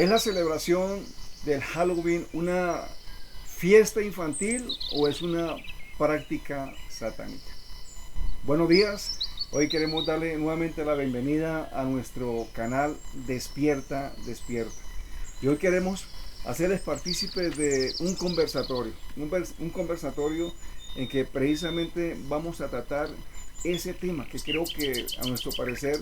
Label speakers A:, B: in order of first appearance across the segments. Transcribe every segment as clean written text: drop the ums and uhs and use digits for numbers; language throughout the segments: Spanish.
A: ¿Es la celebración del Halloween una fiesta infantil o es una práctica satánica? Buenos días, hoy queremos darle nuevamente la bienvenida a nuestro canal Despierta, Despierta. Y hoy queremos hacerles partícipes de un conversatorio en que precisamente vamos a tratar ese tema que creo que a nuestro parecer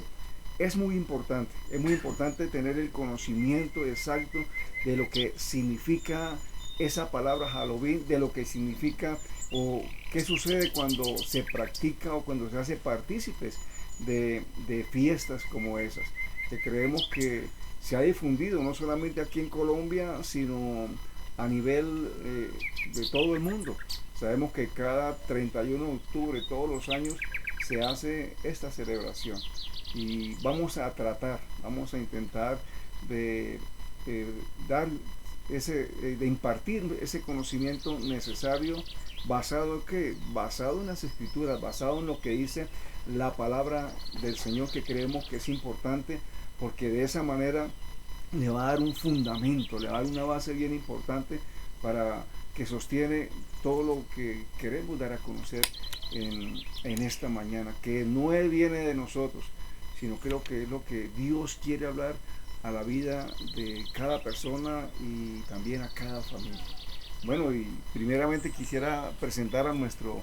A: es muy importante. Es muy importante tener el conocimiento exacto de lo que significa esa palabra Halloween, de lo que significa o qué sucede cuando se practica o cuando se hace partícipes de fiestas como esas, que creemos que se ha difundido no solamente aquí en Colombia, sino a nivel de todo el mundo. Sabemos que cada 31 de octubre, todos los años, se hace esta celebración. Y vamos a intentar de, de dar de impartir ese conocimiento necesario basado en las escrituras, basado en lo que dice la palabra del Señor, que creemos que es importante, porque de esa manera le va a dar un fundamento, le va a dar una base bien importante para que sostiene todo lo que queremos dar a conocer en esta mañana, que no viene de nosotros, sino creo que es lo que Dios quiere hablar a la vida de cada persona y también a cada familia. Bueno, y primeramente quisiera presentar a nuestro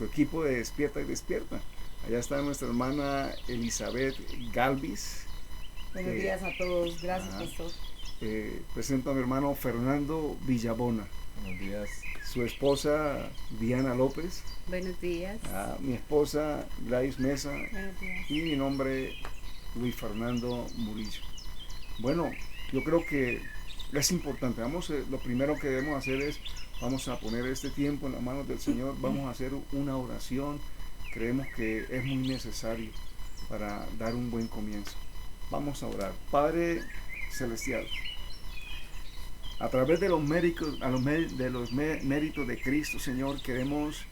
A: equipo de Despierta y Despierta. Allá está nuestra hermana Elizabeth Galvis.
B: Buenos días a todos, gracias
A: Ajá.
B: pastor.
A: Presento a mi hermano Fernando Villabona,
C: Buenos días.
A: su esposa Diana López,
B: Buenos días.
A: mi esposa Gladys Mesa
B: Buenos días.
A: y mi nombre Luis Fernando Murillo. Bueno, yo creo que es importante. Lo primero que debemos hacer es, vamos a poner este tiempo en las manos del Señor, vamos a hacer una oración. Creemos que es muy necesario para dar un buen comienzo. Vamos a orar. Padre Celestial, a través de los méritos, méritos de Cristo, Señor, queremos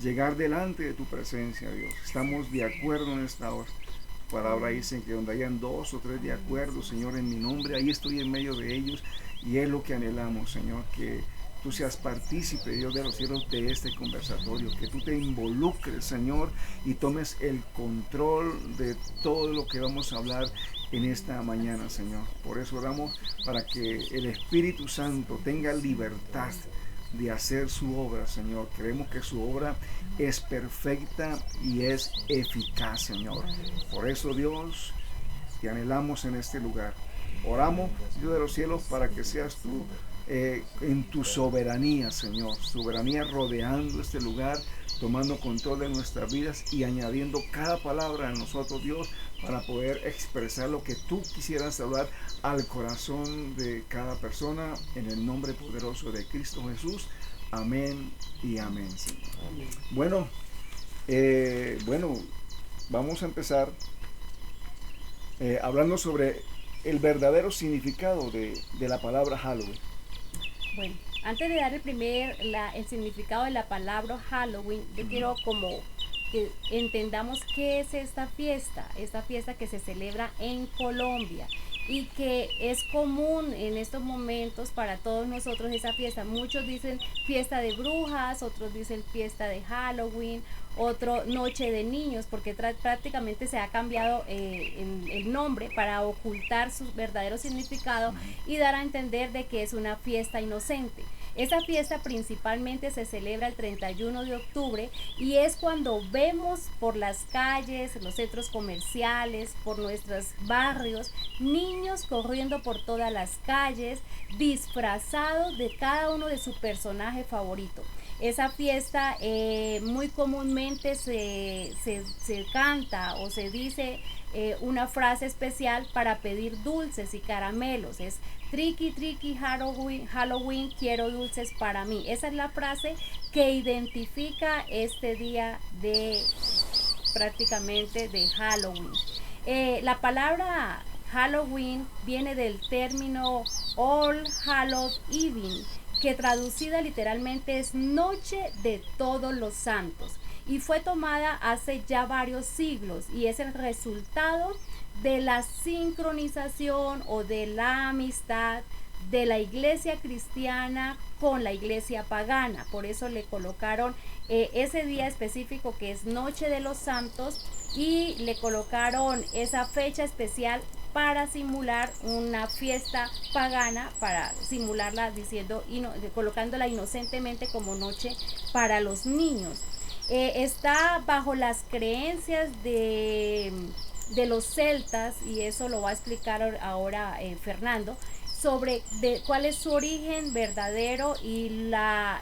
A: llegar delante de tu presencia, Dios. Estamos de acuerdo en esta hora. Tu palabra dice que donde hayan dos o tres de acuerdo, Señor, en mi nombre, ahí estoy en medio de ellos. Y es lo que anhelamos, Señor, que tú seas partícipe, Dios de los cielos, de este conversatorio, que tú te involucres, Señor, y tomes el control de todo lo que vamos a hablar en esta mañana, Señor. Por eso oramos para que el Espíritu Santo tenga libertad de hacer su obra, Señor. Creemos que su obra es perfecta y es eficaz, Señor. Por eso, Dios, te anhelamos en este lugar. Oramos, Dios de los cielos, para que seas tú en tu soberanía, Señor. Soberanía rodeando este lugar, tomando control de nuestras vidas y añadiendo cada palabra en nosotros, Dios, para poder expresar lo que tú quisieras hablar al corazón de cada persona, en el nombre poderoso de Cristo Jesús. Amén y amén, Señor.
B: Amén.
A: Bueno, vamos a empezar hablando sobre el verdadero significado de la palabra Halloween.
B: Bueno, antes de dar el significado de la palabra Halloween, yo quiero como que entendamos qué es esta fiesta que se celebra en Colombia y que es común en estos momentos para todos nosotros esa fiesta. Muchos dicen fiesta de brujas, otros dicen fiesta de Halloween, otro noche de niños, porque prácticamente se ha cambiado el nombre para ocultar su verdadero significado y dar a entender de que es una fiesta inocente. Esa fiesta principalmente se celebra el 31 de octubre y es cuando vemos por las calles, los centros comerciales, por nuestros barrios, niños corriendo por todas las calles, disfrazados de cada uno de su personaje favorito. Esa fiesta muy comúnmente se canta o se dice una frase especial para pedir dulces y caramelos. Es tricky, tricky, Halloween, Halloween, quiero dulces para mí. Esa es la frase que identifica este día de prácticamente de Halloween. La palabra Halloween viene del término All Hallows Eve, que traducida literalmente es Noche de Todos los Santos. y fue tomada hace ya varios siglos y es el resultado de la sincronización o de la amistad de la iglesia cristiana con la iglesia pagana. Por eso le colocaron ese día específico que es Noche de los Santos y le colocaron esa fecha especial para simular una fiesta pagana, para simularla diciendo, colocándola inocentemente como noche para los niños. Está bajo las creencias de los celtas, y eso lo va a explicar ahora Fernando, sobre cuál es su origen verdadero y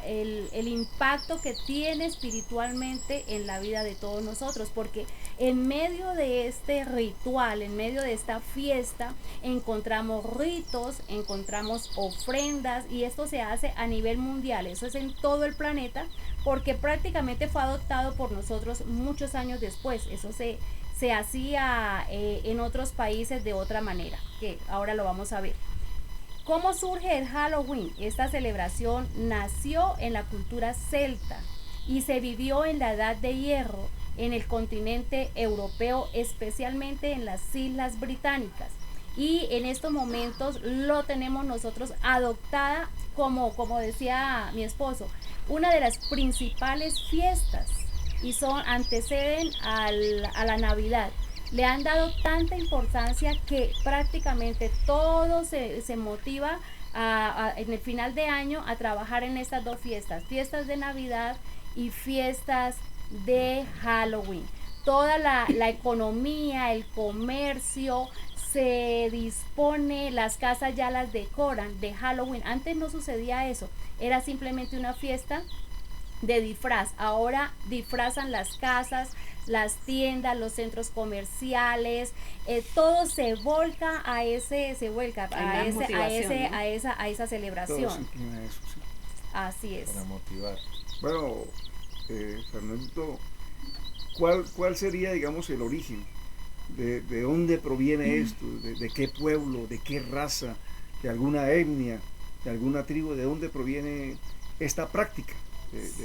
B: el impacto que tiene espiritualmente en la vida de todos nosotros, porque en medio de este ritual, en medio de esta fiesta, encontramos ritos, encontramos ofrendas, y esto se hace a nivel mundial, eso es en todo el planeta, porque prácticamente fue adoptado por nosotros muchos años después. Eso se hacía en otros países de otra manera, que ahora lo vamos a ver. ¿Cómo surge el Halloween? Esta celebración nació en la cultura celta y se vivió en la Edad de Hierro en el continente europeo, especialmente en las Islas Británicas. Y en estos momentos lo tenemos nosotros adoptada como decía mi esposo, una de las principales fiestas, y anteceden a la Navidad. Le han dado tanta importancia que prácticamente todo se motiva en el final de año a trabajar en estas dos fiestas, fiestas de Navidad y fiestas de Halloween. Toda la economía, el comercio se dispone, las casas ya las decoran de Halloween. Antes no sucedía eso, era simplemente una fiesta de disfraz. Ahora disfrazan las casas, las tiendas, los centros comerciales, todo se vuelca a esa celebración.
A: Eso, sí.
B: Así es.
C: Para motivar.
A: Bueno, Fernando, ¿cuál sería, digamos, el origen? ¿De dónde proviene esto? ¿De qué pueblo? ¿De qué raza? ¿De alguna etnia? ¿De alguna tribu? ¿De dónde proviene esta práctica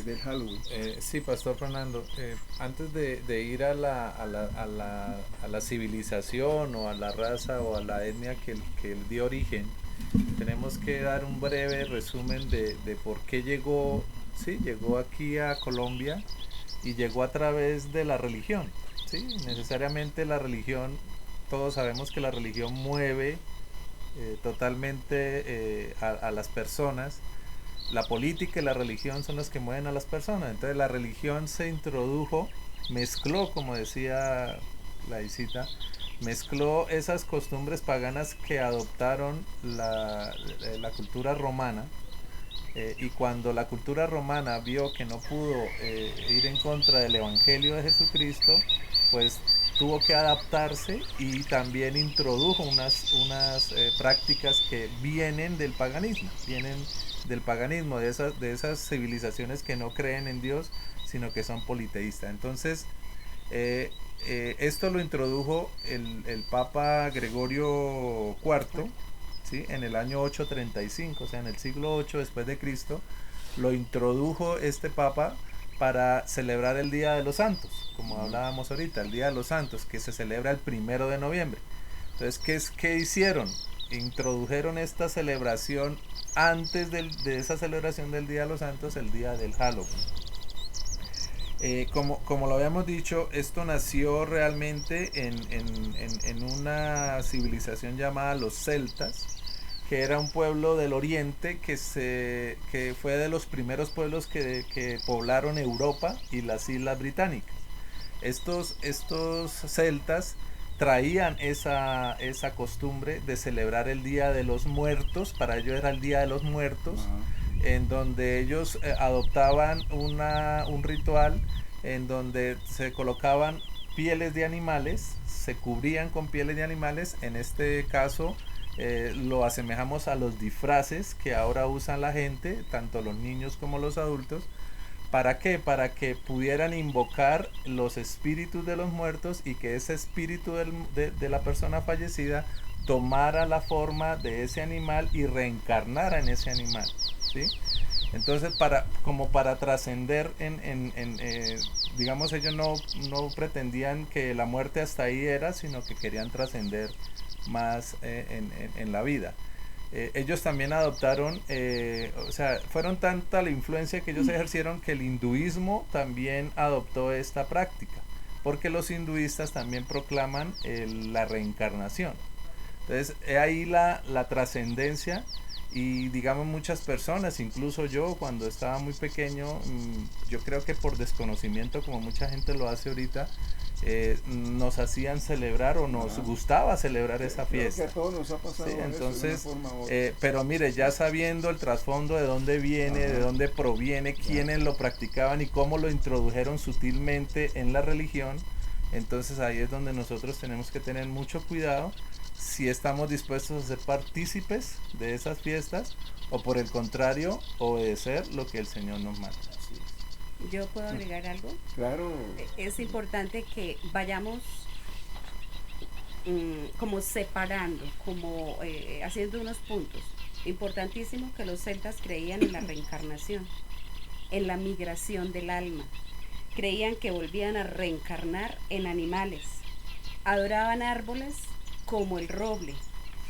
A: del Halloween?
C: Sí, Pastor Fernando, antes de ir a la civilización o a la raza o a la etnia que dio origen, tenemos que dar un breve resumen de por qué llegó aquí a Colombia, y llegó a través de la religión. Sí, necesariamente la religión, todos sabemos que la religión mueve totalmente a las personas. La política y la religión son las que mueven a las personas. Entonces la religión se introdujo, mezcló, como decía la Isita, mezcló esas costumbres paganas que adoptaron la cultura romana. Y cuando la cultura romana vio que no pudo ir en contra del evangelio de Jesucristo, pues tuvo que adaptarse, y también introdujo unas prácticas que vienen del paganismo, de esas civilizaciones que no creen en Dios, sino que son politeístas. Entonces, esto lo introdujo el Papa Gregorio IV, ¿sí? En el año 835, o sea, en el siglo 8 después de Cristo, lo introdujo este Papa para celebrar el Día de los Santos, como hablábamos ahorita, el Día de los Santos, que se celebra el 1 de noviembre. Entonces, ¿qué hicieron? Introdujeron esta celebración antes de esa celebración del Día de los Santos, el día del Halloween. Como lo habíamos dicho, esto nació realmente en una civilización llamada los celtas, que era un pueblo del oriente que fue de los primeros pueblos que poblaron Europa y las Islas Británicas. Estos celtas traían esa costumbre de celebrar el Día de los Muertos. Para ellos era el Día de los Muertos, en donde ellos adoptaban un ritual en donde se colocaban pieles de animales, se cubrían con pieles de animales. En este caso lo asemejamos a los disfraces que ahora usan la gente, tanto los niños como los adultos. ¿Para qué? Para que pudieran invocar los espíritus de los muertos, y que ese espíritu de la persona fallecida tomara la forma de ese animal y reencarnara en ese animal, ¿sí? Entonces, como para trascender digamos, ellos no pretendían que la muerte hasta ahí era, sino que querían trascender más en la vida. Ellos también adoptaron, o sea, fueron tanta la influencia que ellos ejercieron que el hinduismo también adoptó esta práctica, porque los hinduistas también proclaman la reencarnación. Entonces, ahí la trascendencia. Y digamos muchas personas, incluso yo cuando estaba muy pequeño, yo creo que por desconocimiento, como mucha gente lo hace ahorita, nos hacían celebrar o nos gustaba celebrar esa fiesta.
A: Creo que a todos nos ha pasado,
C: sí,
A: eso,
C: entonces,
A: de una forma u otra.
C: pero mire, ya sabiendo el trasfondo de dónde viene, de dónde proviene, quiénes lo practicaban y cómo lo introdujeron sutilmente en la religión, entonces ahí es donde nosotros tenemos que tener mucho cuidado si estamos dispuestos a ser partícipes de esas fiestas o por el contrario obedecer lo que el Señor nos manda.
D: ¿Yo puedo agregar algo?
A: Claro.
D: Es importante que vayamos como separando, como haciendo unos puntos. Importantísimo que los celtas creían en la reencarnación, en la migración del alma. Creían que volvían a reencarnar en animales. Adoraban árboles como el roble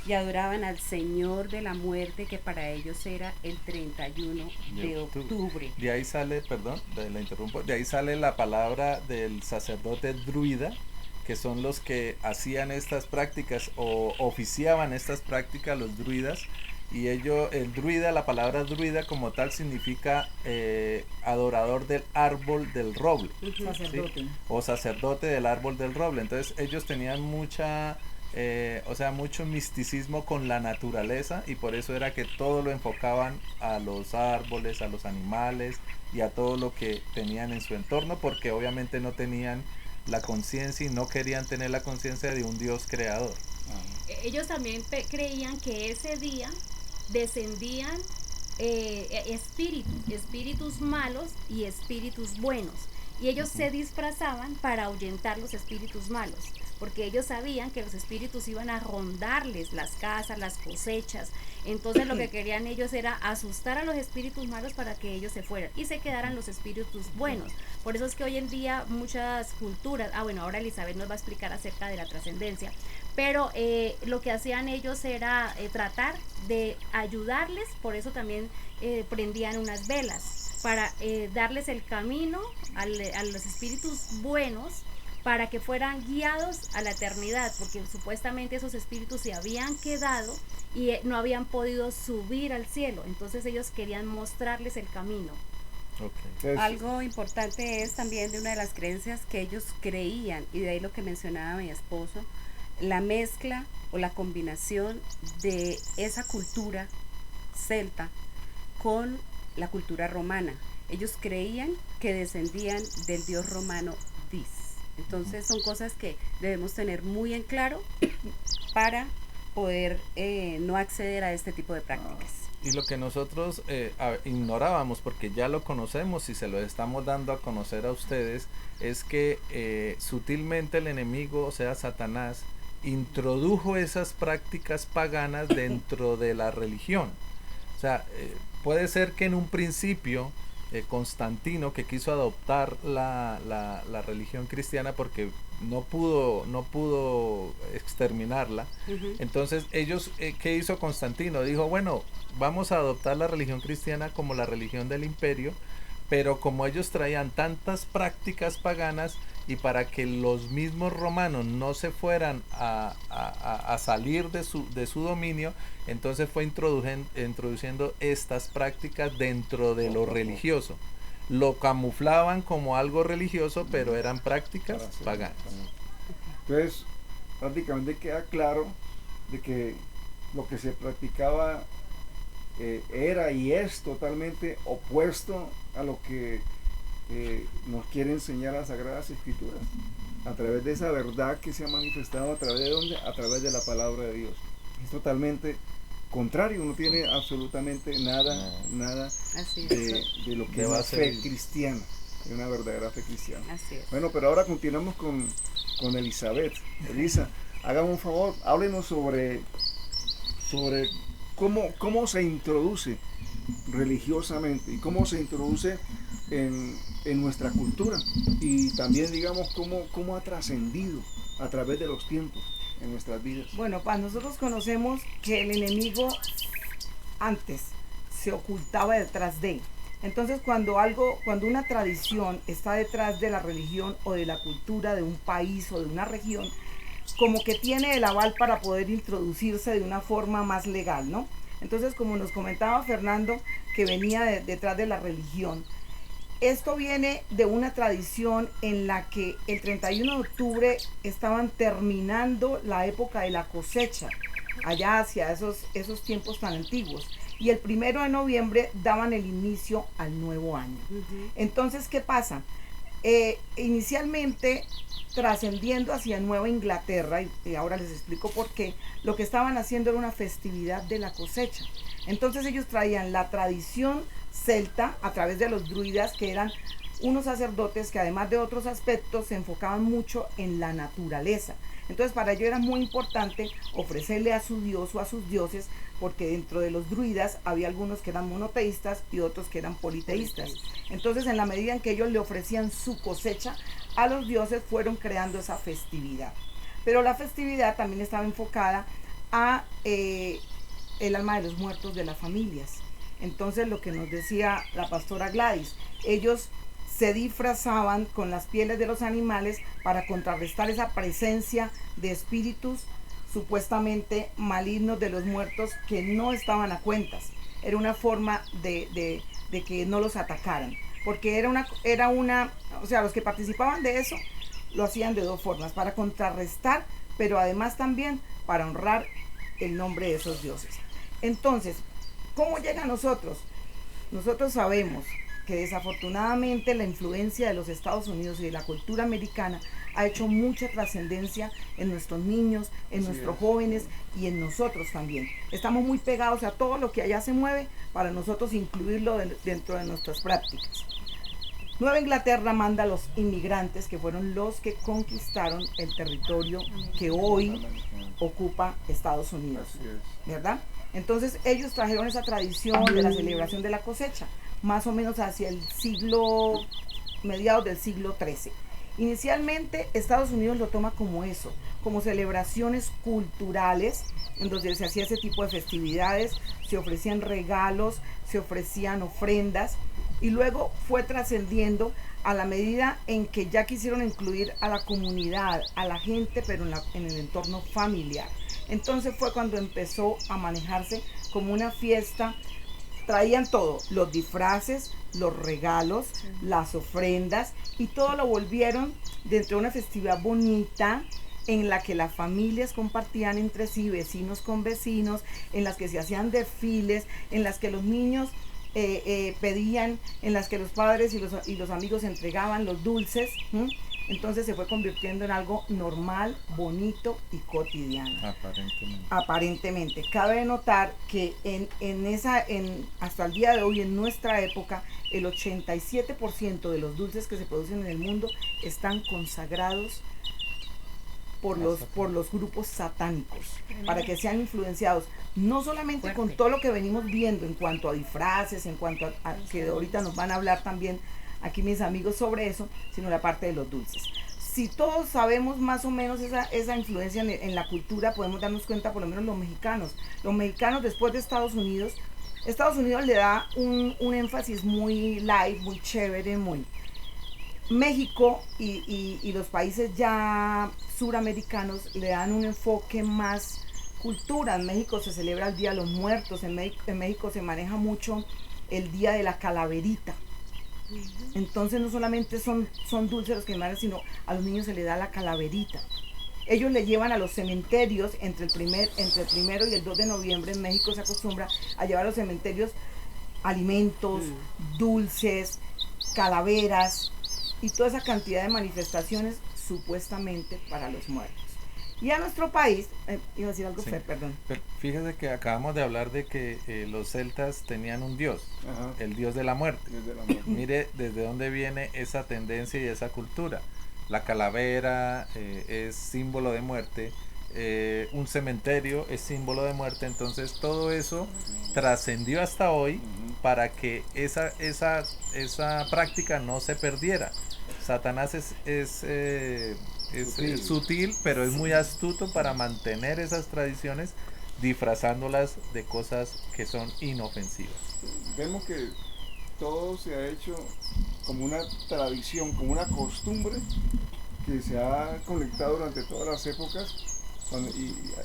D: y adoraban al Señor de la muerte, que para ellos era el 31 de octubre.
C: De ahí sale, perdón, la interrumpo, de ahí sale la palabra del sacerdote druida, que son los que hacían estas prácticas o oficiaban estas prácticas, los druidas. Y el druida, la palabra druida como tal significa adorador del árbol del roble,
E: sacerdote,
C: ¿sí? O sacerdote del árbol del roble. Entonces ellos tenían mucho misticismo con la naturaleza, y por eso era que todo lo enfocaban a los árboles, a los animales y a todo lo que tenían en su entorno, porque obviamente no tenían la conciencia y no querían tener la conciencia de un Dios creador.
B: Ellos también creían que ese día descendían espíritus malos y espíritus buenos, y ellos se disfrazaban para ahuyentar los espíritus malos, porque ellos sabían que los espíritus iban a rondarles las casas, las cosechas. Entonces lo que querían ellos era asustar a los espíritus malos para que ellos se fueran y se quedaran los espíritus buenos. Por eso es que hoy en día muchas culturas, ahora Elizabeth nos va a explicar acerca de la trascendencia, pero lo que hacían ellos era tratar de ayudarles. Por eso también prendían unas velas para darles el camino a los espíritus buenos, para que fueran guiados a la eternidad, porque supuestamente esos espíritus se habían quedado y no habían podido subir al cielo. Entonces ellos querían mostrarles el camino.
C: Okay.
D: Algo importante es también de una de las creencias que ellos creían, y de ahí lo que mencionaba mi esposo, la mezcla o la combinación de esa cultura celta con la cultura romana. Ellos creían que descendían del dios romano Dis. Entonces son cosas que debemos tener muy en claro para poder no acceder a este tipo de prácticas.
C: Y lo que nosotros ignorábamos, porque ya lo conocemos y se lo estamos dando a conocer a ustedes, es que sutilmente el enemigo, o sea Satanás, introdujo esas prácticas paganas dentro de la religión. O sea, puede ser que en un principio Constantino, que quiso adoptar la religión cristiana porque no pudo exterminarla, entonces ellos, ¿qué hizo Constantino? Dijo, bueno, vamos a adoptar la religión cristiana como la religión del imperio, pero como ellos traían tantas prácticas paganas, y para que los mismos romanos no se fueran a salir de su dominio, entonces fue introduciendo estas prácticas dentro de lo religioso. Lo camuflaban como algo religioso, pero eran prácticas paganas.
A: Entonces, prácticamente queda claro de que lo que se practicaba era y es totalmente opuesto a lo que nos quiere enseñar las Sagradas Escrituras, a través de esa verdad que se ha manifestado. ¿A través de dónde? A través de la palabra de Dios. Es totalmente contrario, no tiene absolutamente nada de lo que es la fe cristiana, de una verdadera fe cristiana.
D: Así es.
A: Bueno, pero ahora continuamos con Elizabeth. Elisa, hágame un favor, háblenos sobre cómo se introduce religiosamente y cómo se introduce en nuestra cultura y también digamos cómo ha trascendido a través de los tiempos en nuestras vidas.
E: Bueno, nosotros conocemos que el enemigo antes se ocultaba detrás de. Entonces cuando una tradición está detrás de la religión o de la cultura de un país o de una región, como que tiene el aval para poder introducirse de una forma más legal, ¿no? Entonces, como nos comentaba Fernando, que venía detrás de la religión, esto viene de una tradición en la que el 31 de octubre estaban terminando la época de la cosecha, allá hacia esos tiempos tan antiguos. Y el 1 de noviembre daban el inicio al nuevo año. Entonces, ¿qué pasa? Inicialmente, trascendiendo hacia Nueva Inglaterra, y ahora les explico por qué, lo que estaban haciendo era una festividad de la cosecha. Entonces ellos traían la tradición celta a través de los druidas, que eran unos sacerdotes que además de otros aspectos se enfocaban mucho en la naturaleza. Entonces para ellos era muy importante ofrecerle a su dios o a sus dioses, porque dentro de los druidas había algunos que eran monoteístas y otros que eran politeístas. Entonces en la medida en que ellos le ofrecían su cosecha a los dioses, fueron creando esa festividad. Pero la festividad también estaba enfocada a el alma de los muertos de las familias. Entonces lo que nos decía la pastora Gladys, ellos se disfrazaban con las pieles de los animales para contrarrestar esa presencia de espíritus supuestamente malignos de los muertos que no estaban a cuentas. Era una forma de que no los atacaran, porque o sea, los que participaban de eso lo hacían de dos formas, para contrarrestar, pero además también para honrar el nombre de esos dioses. Entonces, ¿cómo llega a nosotros? Nosotros sabemos que desafortunadamente la influencia de los Estados Unidos y de la cultura americana ha hecho mucha trascendencia en nuestros niños, en nuestros jóvenes y en nosotros también. Estamos muy pegados a todo lo que allá se mueve para nosotros incluirlo dentro de nuestras prácticas. Nueva Inglaterra manda a los inmigrantes, que fueron los que conquistaron el territorio que hoy ocupa Estados Unidos, ¿verdad? Entonces ellos trajeron esa tradición de la celebración de la cosecha, más o menos hacia el mediados del siglo XIII. Inicialmente Estados Unidos lo toma como eso, como celebraciones culturales, en donde se hacía ese tipo de festividades, se ofrecían regalos, se ofrecían ofrendas, y luego fue trascendiendo a la medida en que ya quisieron incluir a la comunidad, a la gente, pero en el entorno familiar. Entonces fue cuando empezó a manejarse como una fiesta. Traían todo, los disfraces, los regalos, las ofrendas, y todo lo volvieron dentro de una festividad bonita, en la que las familias compartían entre sí, vecinos con vecinos, en las que se hacían desfiles, en las que los niños pedían, en las que los padres y los amigos entregaban los dulces. Entonces se fue convirtiendo en algo normal, bonito y cotidiano. Aparentemente. Cabe notar que hasta el día de hoy, en nuestra época, el 87% de los dulces que se producen en el mundo están consagrados por los grupos satánicos, para que sean influenciados no solamente con todo lo que venimos viendo en cuanto a disfraces, en cuanto a que ahorita nos van a hablar también aquí mis amigos sobre eso, sino la parte de los dulces. Si todos sabemos más o menos esa influencia en la cultura, podemos darnos cuenta, por lo menos los mexicanos. Los mexicanos, después de Estados Unidos le da un énfasis muy light, muy chévere, muy... México y los países ya suramericanos le dan un enfoque más cultura. En México se celebra el Día de los Muertos, en México se maneja mucho el Día de la Calaverita. Entonces no solamente son dulces los que mandan, sino a los niños se les da la calaverita. Ellos le llevan a los cementerios entre el primero y el 2 de noviembre. En México se acostumbra a llevar a los cementerios alimentos, dulces, calaveras y toda esa cantidad de manifestaciones supuestamente para los muertos. Y a nuestro país, iba a decir algo,
C: sí.
E: Perdón.
C: Pero fíjese que acabamos de hablar de que los celtas tenían un dios, el dios de la muerte. Mire desde dónde viene esa tendencia y esa cultura. La calavera es símbolo de muerte, un cementerio es símbolo de muerte, entonces todo eso trascendió hasta hoy para que esa práctica no se perdiera. Satanás es sutil, pero es muy astuto para mantener esas tradiciones disfrazándolas de cosas que son inofensivas.
A: Vemos que todo se ha hecho como una tradición, como una costumbre que se ha conectado durante todas las épocas.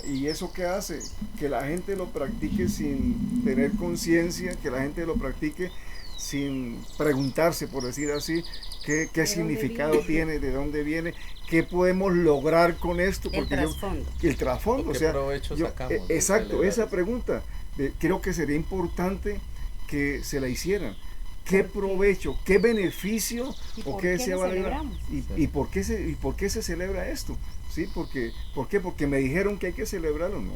A: Y eso que hace, que la gente lo practique sin tener conciencia, que la gente lo practique sin preguntarse, por decir así, qué significado tiene, de dónde viene, qué podemos lograr con esto. Porque el trasfondo,
C: ¿Qué provecho sacamos?
A: Exacto, esa pregunta, creo que sería importante que se la hicieran. ¿Qué provecho, qué beneficio
D: o qué se va a lograr?
A: ¿Y por qué se celebra esto? ¿Sí? ¿Por qué? Porque me dijeron que hay que celebrarlo. No,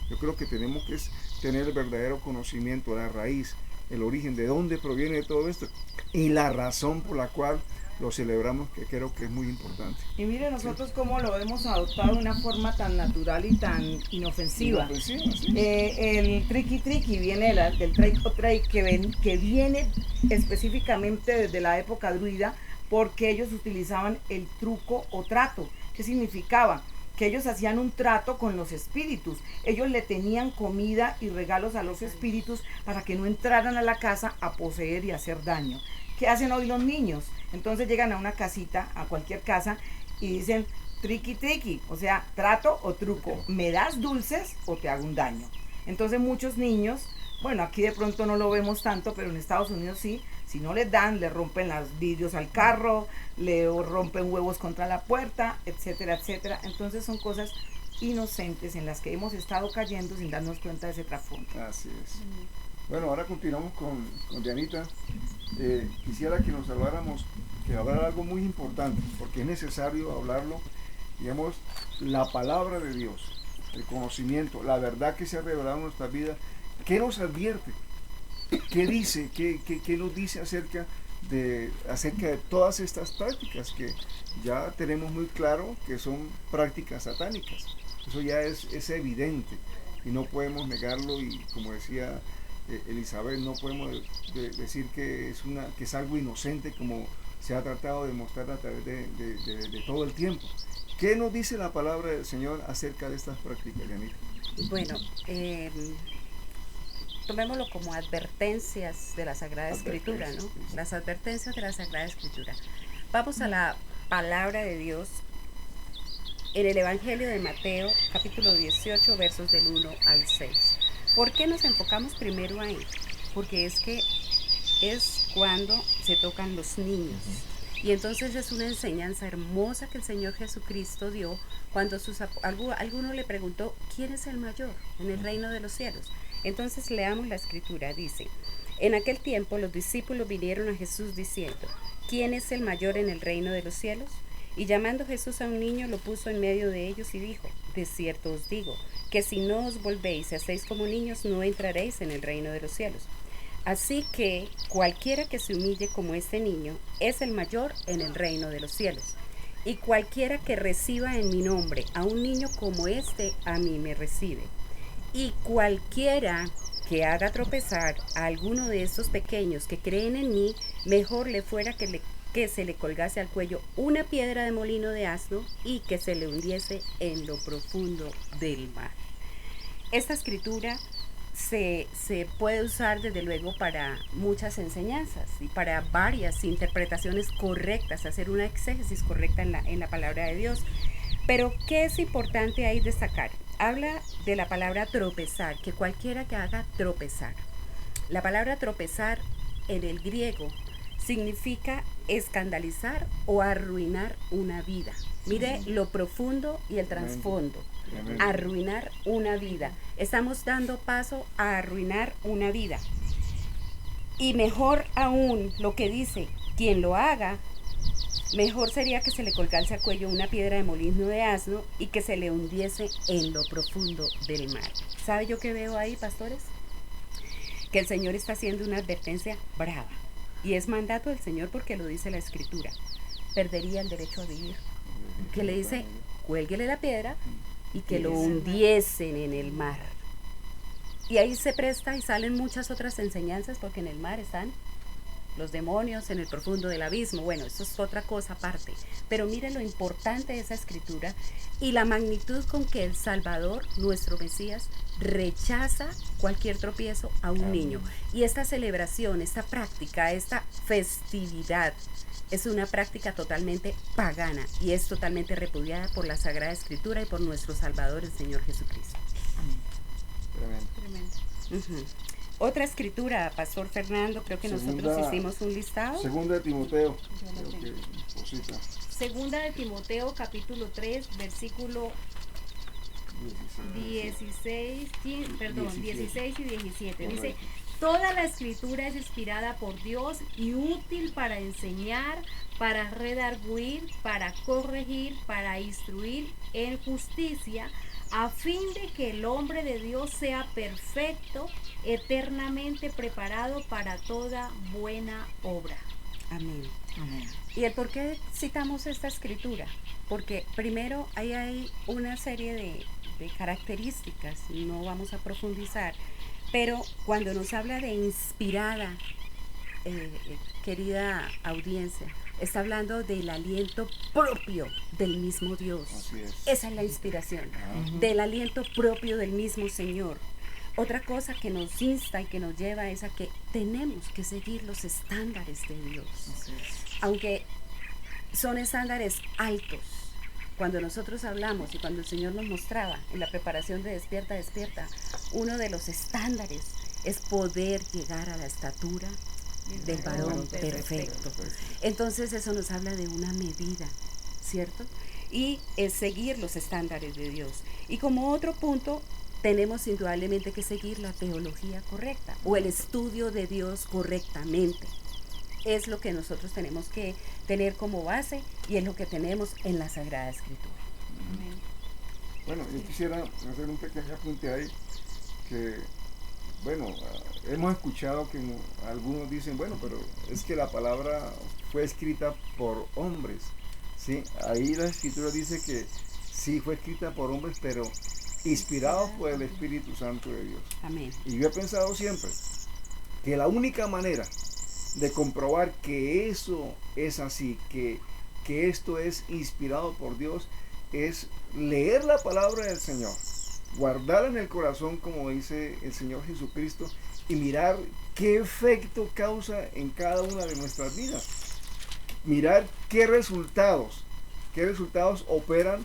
A: yo creo que tenemos que tener el verdadero conocimiento, la raíz, el origen, de dónde proviene todo esto y la razón por la cual lo celebramos, que creo que es muy importante.
E: Y mire nosotros cómo lo hemos adoptado de una forma tan natural y tan inofensiva.
A: Sí.
E: El triqui viene del trick o treat, que viene específicamente desde la época druida, porque ellos utilizaban el truco o trato. ¿Qué significaba? Que ellos hacían un trato con los espíritus. Ellos le tenían comida y regalos a los espíritus para que no entraran a la casa a poseer y hacer daño. ¿Qué hacen hoy los niños? Entonces llegan a una casita, a cualquier casa, y dicen triqui, o sea, trato o truco. ¿Me das dulces o te hago un daño? Entonces muchos niños, bueno, aquí de pronto no lo vemos tanto, pero en Estados Unidos sí, si no les dan, le rompen los vidrios al carro, le rompen huevos contra la puerta, etcétera, etcétera. Entonces son cosas inocentes en las que hemos estado cayendo sin darnos cuenta de ese trasfondo.
A: Así es. Bueno, ahora continuamos con Dianita. Quisiera que nos habláramos, que hablara algo muy importante, porque es necesario hablarlo, digamos, la palabra de Dios, el conocimiento, la verdad que se ha revelado en nuestra vida. ¿Qué nos advierte? ¿Qué dice? ¿Qué nos dice acerca de todas estas prácticas que ya tenemos muy claro que son prácticas satánicas? Eso ya es evidente y no podemos negarlo, y como decía Elizabeth, no podemos decir que es algo inocente, como se ha tratado de mostrar a través de todo el tiempo. ¿Qué nos dice la palabra del Señor acerca de estas prácticas, Janita?
D: Bueno, tomémoslo como advertencias de la Sagrada Escritura, ¿no? Las advertencias de la Sagrada Escritura. Vamos a la palabra de Dios en el Evangelio de Mateo, capítulo 18, versos del 1 al 6. ¿Por qué nos enfocamos primero ahí? Porque es que es cuando se tocan los niños. Y entonces es una enseñanza hermosa que el Señor Jesucristo dio cuando alguno le preguntó, ¿quién es el mayor en el reino de los cielos? Entonces leamos la escritura, dice, en aquel tiempo los discípulos vinieron a Jesús diciendo, ¿quién es el mayor en el reino de los cielos? Y llamando Jesús a un niño lo puso en medio de ellos y dijo, de cierto os digo, que si no os volvéis y hacéis como niños, no entraréis en el reino de los cielos. Así que cualquiera que se humille como este niño es el mayor en el reino de los cielos. Y cualquiera que reciba en mi nombre a un niño como este, a mí me recibe. Y cualquiera que haga tropezar a alguno de estos pequeños que creen en mí, mejor le fuera que se le colgase al cuello una piedra de molino de asno y que se le hundiese en lo profundo del mar. Esta escritura se puede usar desde luego para muchas enseñanzas y para varias interpretaciones correctas, hacer una exégesis correcta en la palabra de Dios. Pero ¿qué es importante ahí destacar? Habla de la palabra tropezar, que cualquiera que haga tropezar. La palabra tropezar en el griego significa escandalizar o arruinar una vida. Mire lo profundo y el trasfondo. Arruinar una vida. Estamos dando paso a arruinar una vida. Y mejor aún, lo que dice, quien lo haga, mejor sería que se le colgase al cuello una piedra de molino de asno y que se le hundiese en lo profundo del mar. ¿Sabe yo qué veo ahí, pastores? Que el Señor está haciendo una advertencia brava. Y es mandato del Señor porque lo dice la Escritura. Perdería el derecho a vivir. Que le dice, cuélguele la piedra y que lo hundiesen en el mar. Y ahí se presta y salen muchas otras enseñanzas, porque en el mar están los demonios, en el profundo del abismo. Bueno, eso es otra cosa aparte. Pero mire lo importante de esa escritura y la magnitud con que el Salvador, nuestro Mesías, rechaza cualquier tropiezo a un niño. Y esta celebración, esta práctica, esta festividad es una práctica totalmente pagana y es totalmente repudiada por la Sagrada Escritura y por nuestro Salvador, el Señor Jesucristo.
A: Tremendo.
D: Ujú. Otra escritura, Pastor Fernando, creo que nosotros hicimos un listado.
A: Segunda de Timoteo.
B: Yo lo
A: Creo
B: tengo.
A: que Rosita,
B: Segunda de Timoteo, capítulo 3, versículo 16 y 17. Dice,
A: Correcto.
B: toda la escritura es inspirada por Dios y útil para enseñar, para redarguir, para corregir, para instruir en justicia, a fin de que el hombre de Dios sea perfecto, eternamente preparado para toda buena obra.
D: Amén.
E: Amén.
D: ¿Y el por qué citamos esta escritura? Porque primero ahí hay una serie de características, no vamos a profundizar, pero cuando nos habla de inspirada, querida audiencia, está hablando del aliento propio del mismo Dios.
A: Así es.
D: Esa es la inspiración, del aliento propio del mismo Señor. Otra cosa que nos insta y que nos lleva es a que tenemos que seguir los estándares de Dios, aunque son estándares altos. Cuando nosotros hablamos y cuando el Señor nos mostraba en la preparación de Despierta, uno de los estándares es poder llegar a la estatura del varón perfecto. Entonces eso nos habla de una medida, ¿cierto? Y es seguir los estándares de Dios. Y como otro punto, tenemos indudablemente que seguir la teología correcta o el estudio de Dios correctamente. Es lo que nosotros tenemos que tener como base y es lo que tenemos en la Sagrada Escritura.
A: Bueno, yo quisiera hacer un pequeño apunte ahí, que, bueno, hemos escuchado que algunos dicen, bueno, pero es que la palabra fue escrita por hombres, ¿sí? Ahí la Escritura dice que sí fue escrita por hombres, pero inspirados por el Espíritu Santo de Dios.
D: Amén.
A: Y yo he pensado siempre que la única manera de comprobar que eso es así, que esto es inspirado por Dios, es leer la palabra del Señor, guardarla en el corazón, como dice el Señor Jesucristo, y mirar qué efecto causa en cada una de nuestras vidas. Mirar qué resultados operan,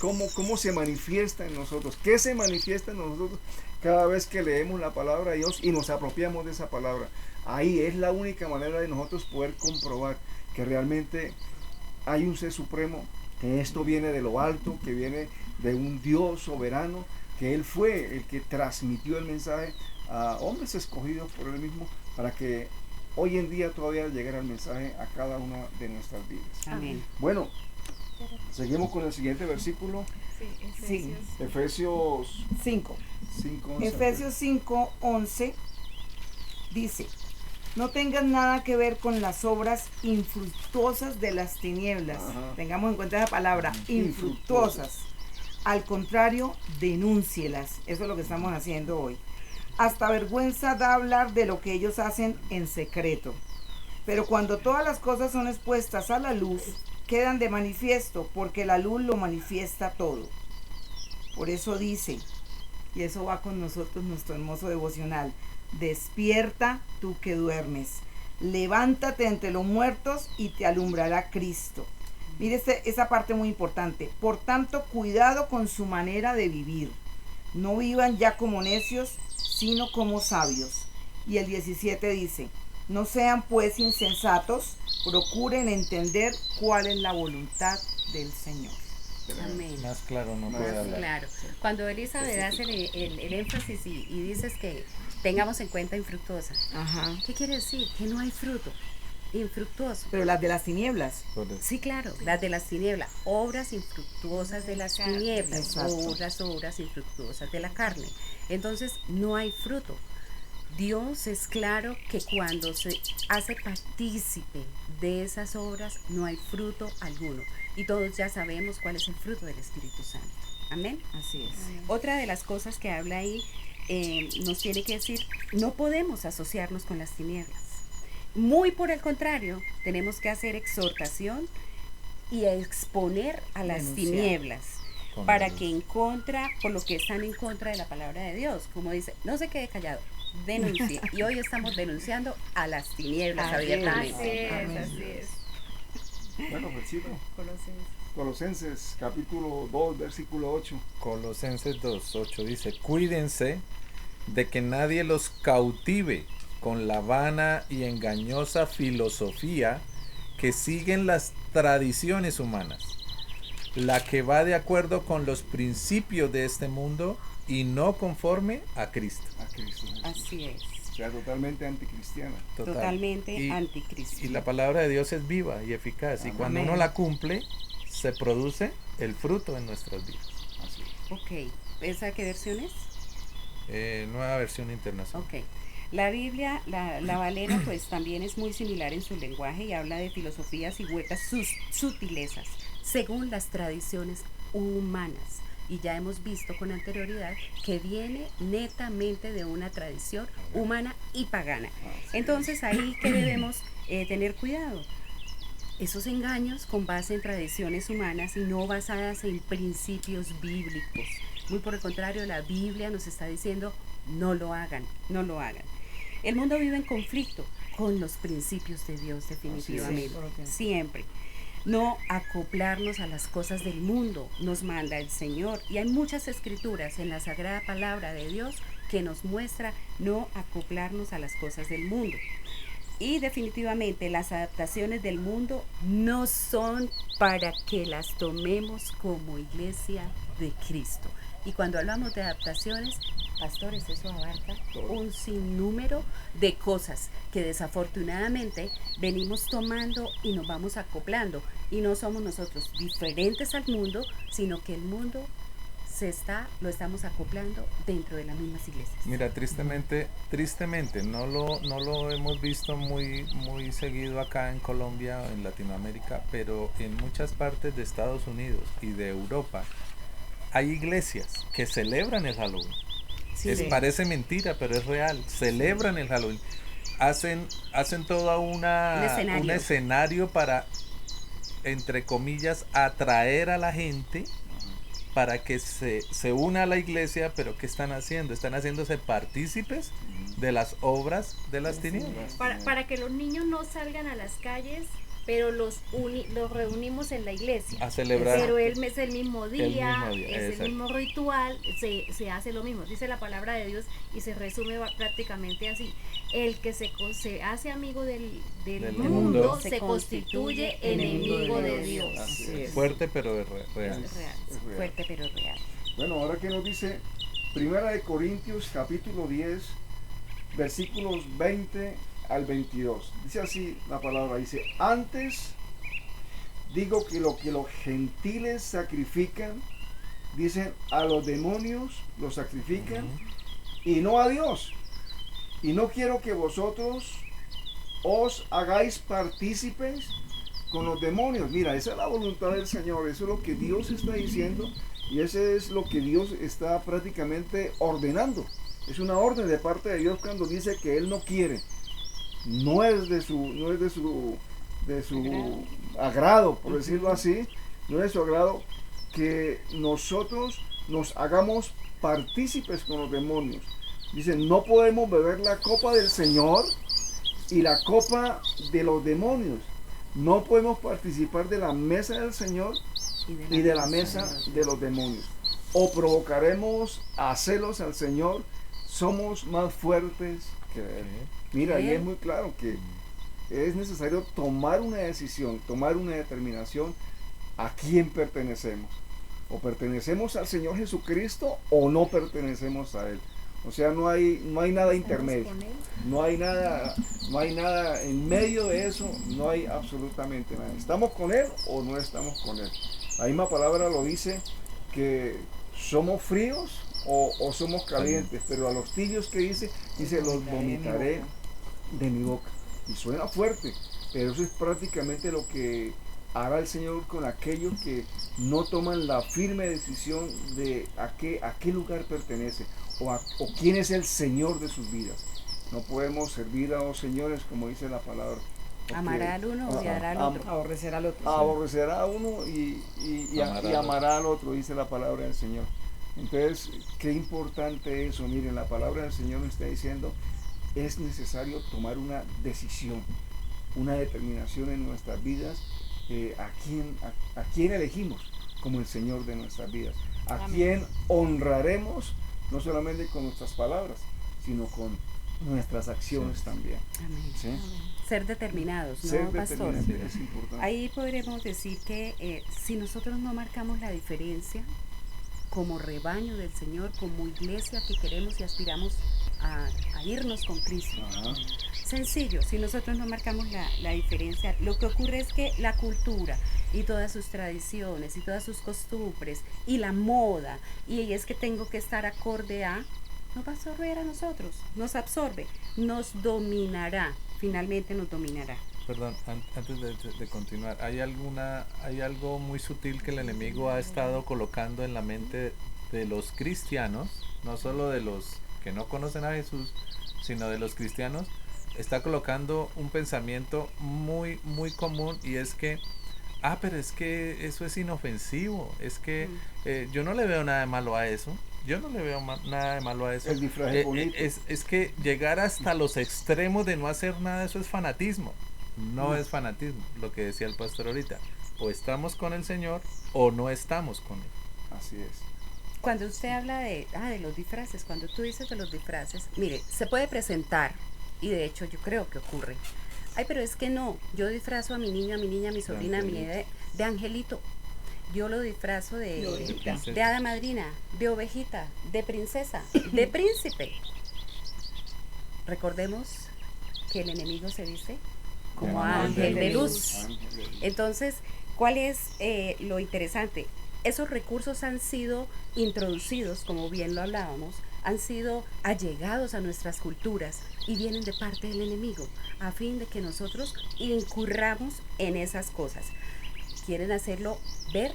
A: cómo se manifiesta en nosotros, qué se manifiesta en nosotros cada vez que leemos la palabra de Dios y nos apropiamos de esa palabra. Ahí es la única manera de nosotros poder comprobar que realmente hay un ser supremo, que esto viene de lo alto, que viene de un Dios soberano, que Él fue el que transmitió el mensaje a hombres escogidos por Él mismo para que hoy en día todavía llegara el mensaje a cada una de nuestras vidas.
D: Amén.
A: Bueno, seguimos con el siguiente versículo,
E: Sí.
A: Efesios
E: 5.
A: 5.
E: Efesios 5:11 dice, no tengan nada que ver con las obras infructuosas de las tinieblas.
A: Ajá.
E: Tengamos en cuenta esa palabra, infructuosas. Al contrario, denúncielas. Eso es lo que estamos haciendo hoy. Hasta vergüenza da hablar de lo que ellos hacen en secreto. Pero cuando todas las cosas son expuestas a la luz, quedan de manifiesto, porque la luz lo manifiesta todo. Por eso dice, y eso va con nosotros, nuestro hermoso devocional, despierta tú que duermes, levántate entre los muertos y te alumbrará Cristo. Mire esa parte muy importante. Por tanto, cuidado con su manera de vivir. No vivan ya como necios, sino como sabios. Y el 17 dice, no sean pues insensatos, procuren entender cuál es la voluntad del Señor.
D: Amén.
C: Más claro no
A: Más
C: puede hablar.
D: Claro. Cuando Elizabeth hace el énfasis y dices que tengamos en cuenta infructuosa,
E: Ajá.
D: ¿qué quiere decir? Que no hay fruto. Infructuoso.
E: Pero las de las tinieblas.
C: Por eso.
D: Sí, claro, las de las tinieblas, obras infructuosas de las tinieblas,
E: Exacto.
D: obras infructuosas de la carne. Entonces, no hay fruto. Dios es claro que cuando se hace partícipe de esas obras no hay fruto alguno. Y todos ya sabemos cuál es el fruto del Espíritu Santo. Amén.
E: Así es.
D: Otra de las cosas que habla ahí nos tiene que decir, no podemos asociarnos con las tinieblas. Muy por el contrario, tenemos que hacer exhortación y exponer a las
E: Denunciar.
D: tinieblas
C: Con
D: para
C: la
D: que
C: luz.
D: en contra, por lo que están en contra de la palabra de Dios, como dice, no se quede callado, denuncie. Y hoy estamos denunciando a las tinieblas
E: Así es.
D: abiertamente.
B: Así es,
E: Amén.
B: así es.
A: Bueno, Felsito,
B: Colosenses.
A: Colosenses capítulo 2, versículo 8.
C: Colosenses 2:8 dice, cuídense de que nadie los cautive con la vana y engañosa filosofía que siguen las tradiciones humanas, la que va de acuerdo con los principios de este mundo y no conforme a Cristo.
A: A Cristo Jesús.
D: Así es,
A: O sea, totalmente anticristiana.
C: Total.
D: totalmente
C: Y-
D: anticristo.
C: Y la palabra de Dios es viva y eficaz. Y
A: Amén.
C: cuando uno la cumple, se produce el fruto en nuestras vidas.
A: Así es.
D: Ok, ¿esa qué versión es?
C: Nueva versión internacional.
D: Ok. La Biblia, la Valera, pues también es muy similar en su lenguaje y habla de filosofías y huecas sutilezas, según las tradiciones humanas. Y ya hemos visto con anterioridad que viene netamente de una tradición humana y pagana. Entonces ahí que debemos tener cuidado. Esos engaños con base en tradiciones humanas y no basadas en principios bíblicos. Muy por el contrario, la Biblia nos está diciendo, no lo hagan, no lo hagan. El mundo vive en conflicto con los principios de Dios, definitivamente, siempre. No acoplarnos a las cosas del mundo, nos manda el Señor. Y hay muchas escrituras en la Sagrada Palabra de Dios que nos muestra no acoplarnos a las cosas del mundo. Y definitivamente las adaptaciones del mundo no son para que las tomemos como iglesia de Cristo. Y cuando hablamos de adaptaciones, pastores, eso abarca un sinnúmero de cosas que desafortunadamente venimos tomando y nos vamos acoplando. Y no somos nosotros diferentes al mundo, sino que el mundo lo estamos acoplando dentro de las mismas iglesias.
C: Mira, tristemente, no lo hemos visto muy seguido acá en Colombia o en Latinoamérica, pero en muchas partes de Estados Unidos y de Europa hay iglesias que celebran el Halloween.
D: Sí.
C: Parece mentira, pero es real. Celebran el Halloween. Hacen todo un escenario para, entre comillas, atraer a la gente para que se una a la iglesia. Pero ¿qué están haciendo? Están haciéndose partícipes de las obras de las tinieblas.
B: Para que los niños no salgan a las calles, pero los reunimos en la iglesia.
C: A celebrar.
B: Pero es el mismo día, es
C: exacto.
B: el mismo ritual, se hace lo mismo. Dice la palabra de Dios y se resume prácticamente así. El que se hace amigo del mundo se constituye enemigo de Dios.
A: Así es.
C: Fuerte, pero real.
B: Es real.
A: Es real.
D: Fuerte pero real.
A: Bueno, ahora que nos dice Primera de Corintios capítulo 10, versículos 20 al 22. Dice así la palabra, dice, antes digo que lo que los gentiles sacrifican, dicen, a los demonios los sacrifican y no a Dios. Y no quiero que vosotros os hagáis partícipes con los demonios. Mira, esa es la voluntad del Señor, eso es lo que Dios está diciendo y ese es lo que Dios está prácticamente ordenando. Es una orden de parte de Dios cuando dice que Él no quiere. No es de su agrado, por decirlo así, no es de su agrado que nosotros nos hagamos partícipes con los demonios. Dicen, no podemos beber la copa del Señor y la copa de los demonios. No podemos participar de la mesa del Señor y de la mesa de los demonios. O provocaremos a celos al Señor, somos más fuertes que Él. Mira, ahí es muy claro que es necesario tomar una decisión, tomar una determinación a quién pertenecemos. O pertenecemos al Señor Jesucristo o no pertenecemos a Él. O sea, no hay nada intermedio. No hay nada en medio de eso, no hay absolutamente nada. ¿Estamos con Él o no estamos con Él? La misma palabra lo dice que somos fríos o somos calientes, pero a los tibios que dice los vomitaré de mi boca. Y suena fuerte, pero eso es prácticamente lo que hará el Señor con aquellos que no toman la firme decisión de a qué lugar pertenece o quién es el Señor de sus vidas. No podemos servir a dos señores, como dice la palabra.
D: Amará al uno, odiará al otro.
E: Aborrecer al otro.
A: Aborrecerá a uno y amará al otro, dice la palabra del Señor. Entonces, qué importante eso. Miren, la palabra del Señor nos está diciendo, es necesario tomar una decisión, una determinación en nuestras vidas, a quién elegimos como el Señor de nuestras vidas, a quién honraremos, no solamente con nuestras palabras, sino con nuestras acciones también.
D: Amén.
A: ¿Sí?
D: Ser determinados, ¿no,
A: Ser
D: pastor?
A: determinante es importante.
D: Ahí podremos decir que si nosotros no marcamos la diferencia como rebaño del Señor, como iglesia que queremos y aspiramos a irnos con Cristo.
A: Ajá.
D: Sencillo, si nosotros no marcamos la diferencia, lo que ocurre es que la cultura y todas sus tradiciones y todas sus costumbres y la moda, y es que tengo que estar acorde a, nos va a absorber a nosotros, nos absorbe, nos dominará, finalmente nos dominará.
C: Perdón, antes de continuar, ¿hay algo muy sutil que el enemigo ha estado colocando en la mente de los cristianos, no solo de los que no conocen a Jesús, sino de los cristianos? Está colocando un pensamiento muy, muy común, y es que, pero es que eso es inofensivo, es que yo no le veo nada de malo a eso. Yo no le veo nada de malo a eso.
A: El disfraz es bonito.
C: Es que llegar hasta los extremos de no hacer nada, eso es fanatismo. No es fanatismo, lo que decía el pastor ahorita. O estamos con el Señor o no estamos con Él.
A: Así es.
D: Cuando usted habla de los disfraces, cuando tú dices de los disfraces, mire, se puede presentar, y de hecho yo creo que ocurre. Pero es que no, yo disfrazo a mi niño, a mi niña, a mi sobrina, a mi de angelito. Yo lo disfrazo de hada madrina, de ovejita, de princesa, de príncipe. Recordemos que el enemigo se dice como ángel de luz. Entonces, ¿cuál es lo interesante? Esos recursos han sido introducidos, como bien lo hablábamos, han sido allegados a nuestras culturas y vienen de parte del enemigo, a fin de que nosotros incurramos en esas cosas. Quieren hacerlo ver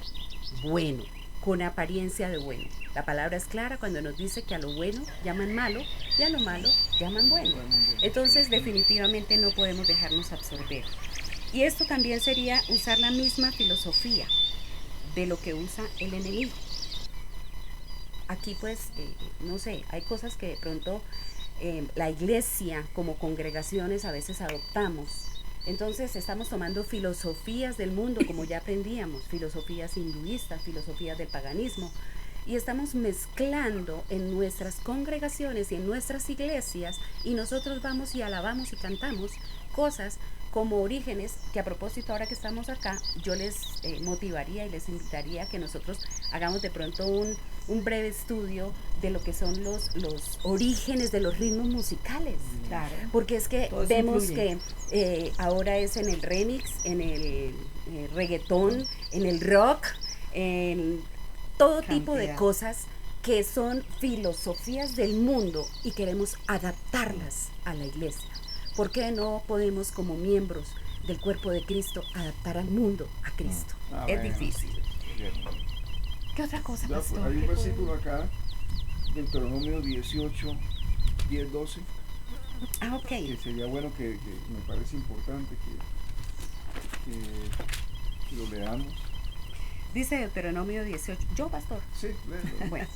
D: bueno, con apariencia de bueno. La palabra es clara cuando nos dice que a lo bueno llaman malo y a lo malo llaman bueno. Entonces, definitivamente no podemos dejarnos absorber. Y esto también sería usar la misma filosofía de lo que usa el enemigo. Aquí pues, no sé, hay cosas que de pronto la iglesia como congregaciones a veces adoptamos. Entonces estamos tomando filosofías del mundo, como ya aprendíamos, filosofías hinduistas, filosofías del paganismo, y estamos mezclando en nuestras congregaciones y en nuestras iglesias, y nosotros vamos y alabamos y cantamos cosas como Orígenes, que a propósito ahora que estamos acá, yo les motivaría y les invitaría a que nosotros hagamos de pronto un breve estudio de lo que son los orígenes de los ritmos musicales.
E: Claro.
D: Porque es que
E: Todos
D: vemos
E: influyen.
D: que ahora es en el remix, en el reggaetón, en el rock, en todo tipo de
E: Cantidad.
D: cosas que son filosofías del mundo y queremos adaptarlas a la iglesia. ¿Por qué no podemos como miembros del cuerpo de Cristo adaptar al mundo a Cristo? Es difícil. ¿Qué otra cosa,
A: Ya,
D: pastor?
A: hay un versículo acá, Deuteronomio 18, 10, 12,
D: Ok.
A: que sería bueno que me parece importante que lo leamos.
D: Dice Deuteronomio 18. ¿Yo, pastor?
A: Sí, léelo.
D: Bueno.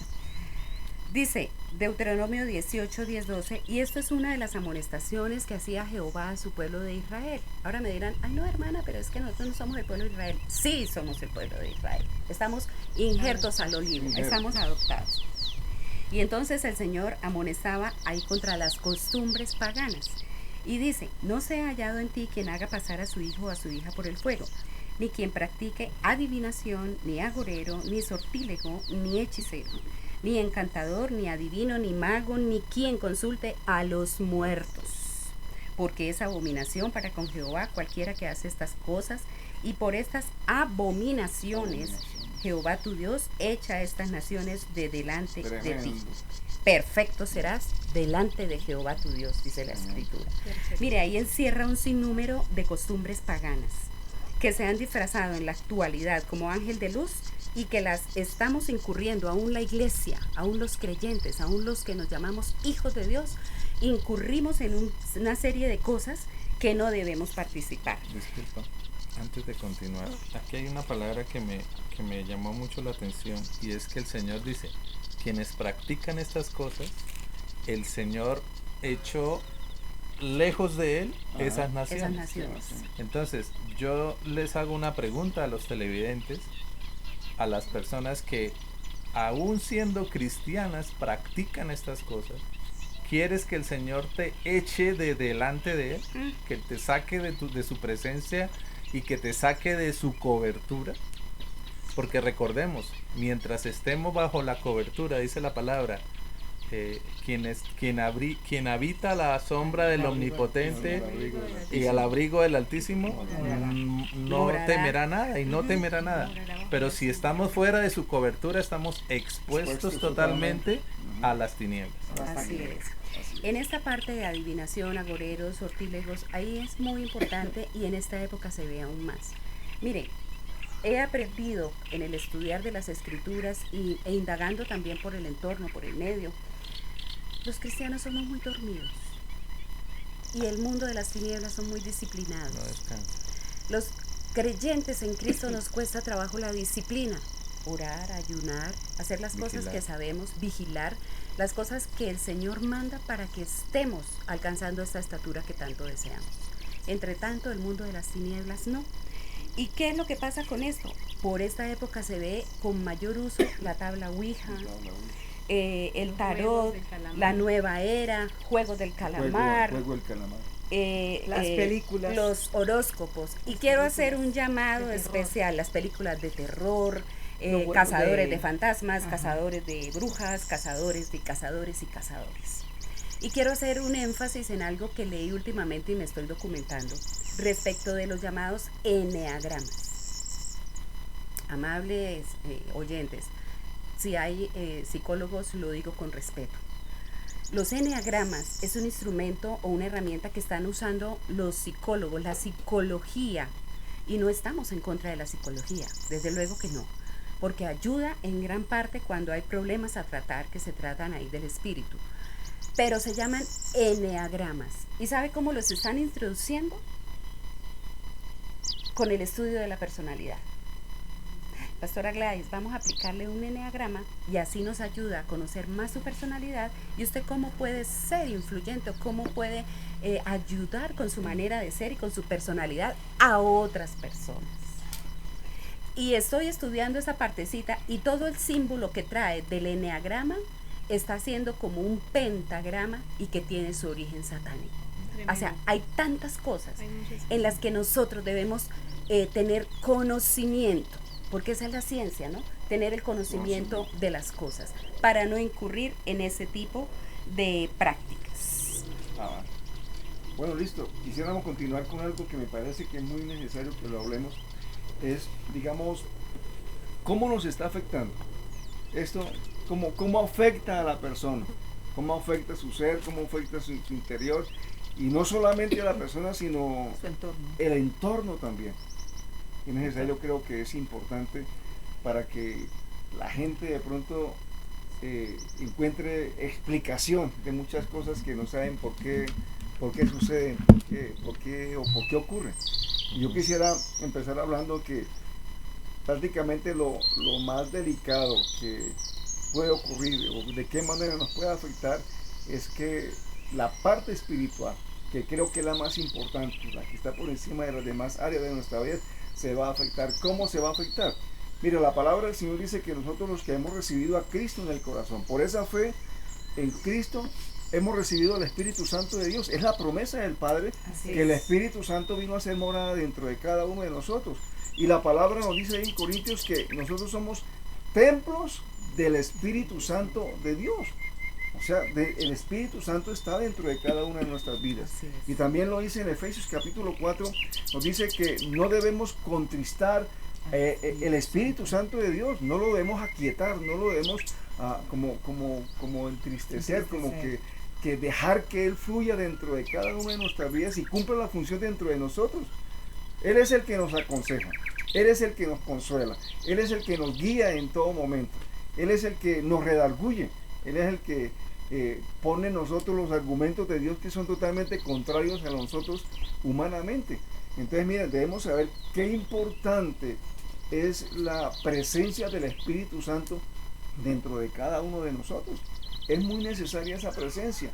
D: Dice Deuteronomio 18, 10, 12, y esto es una de las amonestaciones que hacía Jehová a su pueblo de Israel. Ahora me dirán, no hermana, pero es que nosotros no somos el pueblo de Israel. Sí somos el pueblo de Israel. Estamos injertos al olivo, estamos adoptados. Y entonces el Señor amonestaba ahí contra las costumbres paganas. Y dice, no sea hallado en ti quien haga pasar a su hijo o a su hija por el fuego, ni quien practique adivinación, ni agorero, ni sortílego, ni hechicero, ni encantador, ni adivino, ni mago, ni quien consulte a los muertos, porque es abominación para con Jehová cualquiera que hace estas cosas, y por estas abominaciones Jehová tu Dios echa estas naciones de delante de ti.
A: Tremendo.
D: Perfecto serás delante de Jehová tu Dios, dice la Escritura. Mire, ahí encierra un sinnúmero de costumbres paganas que se han disfrazado en la actualidad como ángel de luz y que las estamos incurriendo, aún la iglesia, aún los creyentes, aún los que nos llamamos hijos de Dios, incurrimos en una serie de cosas que no debemos participar.
C: Disculpa, antes de continuar, aquí hay una palabra que me llamó mucho la atención, y es que el Señor dice, quienes practican estas cosas, el Señor echó lejos de él esas naciones. Entonces, yo les hago una pregunta a los televidentes, a las personas que aún siendo cristianas practican estas cosas. ¿Quieres que el Señor te eche de delante de él? Que te saque de su presencia y que te saque de su cobertura. Porque recordemos, mientras estemos bajo la cobertura, dice la palabra, quien habita la sombra del Omnipotente y al abrigo del Altísimo, no temerá nada y no temerá nada. Pero si estamos fuera de su cobertura, estamos expuestos totalmente a las tinieblas.
D: Así es. En esta parte de adivinación, agoreros, sortílegos, ahí es muy importante y en esta época se ve aún más. Miren, he aprendido en el estudiar de las Escrituras e indagando también por el entorno, por el medio, los cristianos somos muy dormidos y el mundo de las tinieblas son muy disciplinados.
C: No descansa.
D: Los creyentes en Cristo nos cuesta trabajo la disciplina, orar, ayunar, hacer las cosas que sabemos, vigilar las cosas que el Señor manda para que estemos alcanzando esta estatura que tanto deseamos. Entre tanto, el mundo de las tinieblas no. ¿Y qué es lo que pasa con esto? Por esta época se ve con mayor uso la tabla Ouija, el tarot, la nueva era, juegos del calamar,
A: Juego del calamar.
E: Las películas,
D: los horóscopos. Y quiero hacer un llamado especial, las películas de terror, cazadores de fantasmas, cazadores de brujas, cazadores de cazadores y cazadores. Y quiero hacer un énfasis en algo que leí últimamente y me estoy documentando respecto de los llamados eneagramas. Amables oyentes, si hay psicólogos, lo digo con respeto. Los eneagramas es un instrumento o una herramienta que están usando los psicólogos, la psicología, y no estamos en contra de la psicología, desde luego que no, porque ayuda en gran parte cuando hay problemas a tratar que se tratan ahí del espíritu, pero se llaman eneagramas. ¿Y sabe cómo los están introduciendo? Con el estudio de la personalidad. Pastora Gladys, vamos a aplicarle un eneagrama y así nos ayuda a conocer más su personalidad y usted cómo puede ser influyente, cómo puede ayudar con su manera de ser y con su personalidad a otras personas. Y estoy estudiando esa partecita y todo el símbolo que trae del eneagrama está siendo como un pentagrama y que tiene su origen satánico. Tremendo. O sea, hay tantas cosas en las que nosotros debemos tener conocimiento, porque esa es la ciencia, ¿no? Tener el conocimiento de las cosas, para no incurrir en ese tipo de prácticas.
A: Bueno, listo. Quisiéramos continuar con algo que me parece que es muy necesario que lo hablemos. Es, digamos, cómo nos está afectando. Esto, cómo afecta a la persona, cómo afecta su ser, cómo afecta su interior. Y no solamente a la persona, sino
E: su entorno.
A: El entorno también. Es necesario, creo que es importante para que la gente de pronto encuentre explicación de muchas cosas que no saben por qué suceden, por qué ocurren. Y yo quisiera empezar hablando que prácticamente lo más delicado que puede ocurrir o de qué manera nos puede afectar es que la parte espiritual, que creo que es la más importante, la que está por encima de las demás áreas de nuestra vida, se va a afectar. ¿Cómo se va a afectar? Mira, la palabra del Señor dice que nosotros los que hemos recibido a Cristo en el corazón, por esa fe en Cristo, hemos recibido el Espíritu Santo de Dios. Es la promesa del Padre que el Espíritu Santo vino a ser morada dentro de cada uno de nosotros. Y la palabra nos dice ahí en Corintios que nosotros somos templos del Espíritu Santo de Dios. O sea, el Espíritu Santo está dentro de cada una de nuestras vidas. Y también lo dice en Efesios capítulo 4, nos dice que no debemos contristar El Espíritu Santo de Dios, no lo debemos aquietar, no lo debemos como entristecer, como que dejar que Él fluya dentro de cada una de nuestras vidas y cumpla la función dentro de nosotros. Él es el que nos aconseja, Él es el que nos consuela, Él es el que nos guía en todo momento, Él es el que nos redarguye, Él es el que pone en nosotros los argumentos de Dios que son totalmente contrarios a nosotros humanamente. Entonces, miren, debemos saber qué importante es la presencia del Espíritu Santo dentro de cada uno de nosotros. Es muy necesaria esa presencia.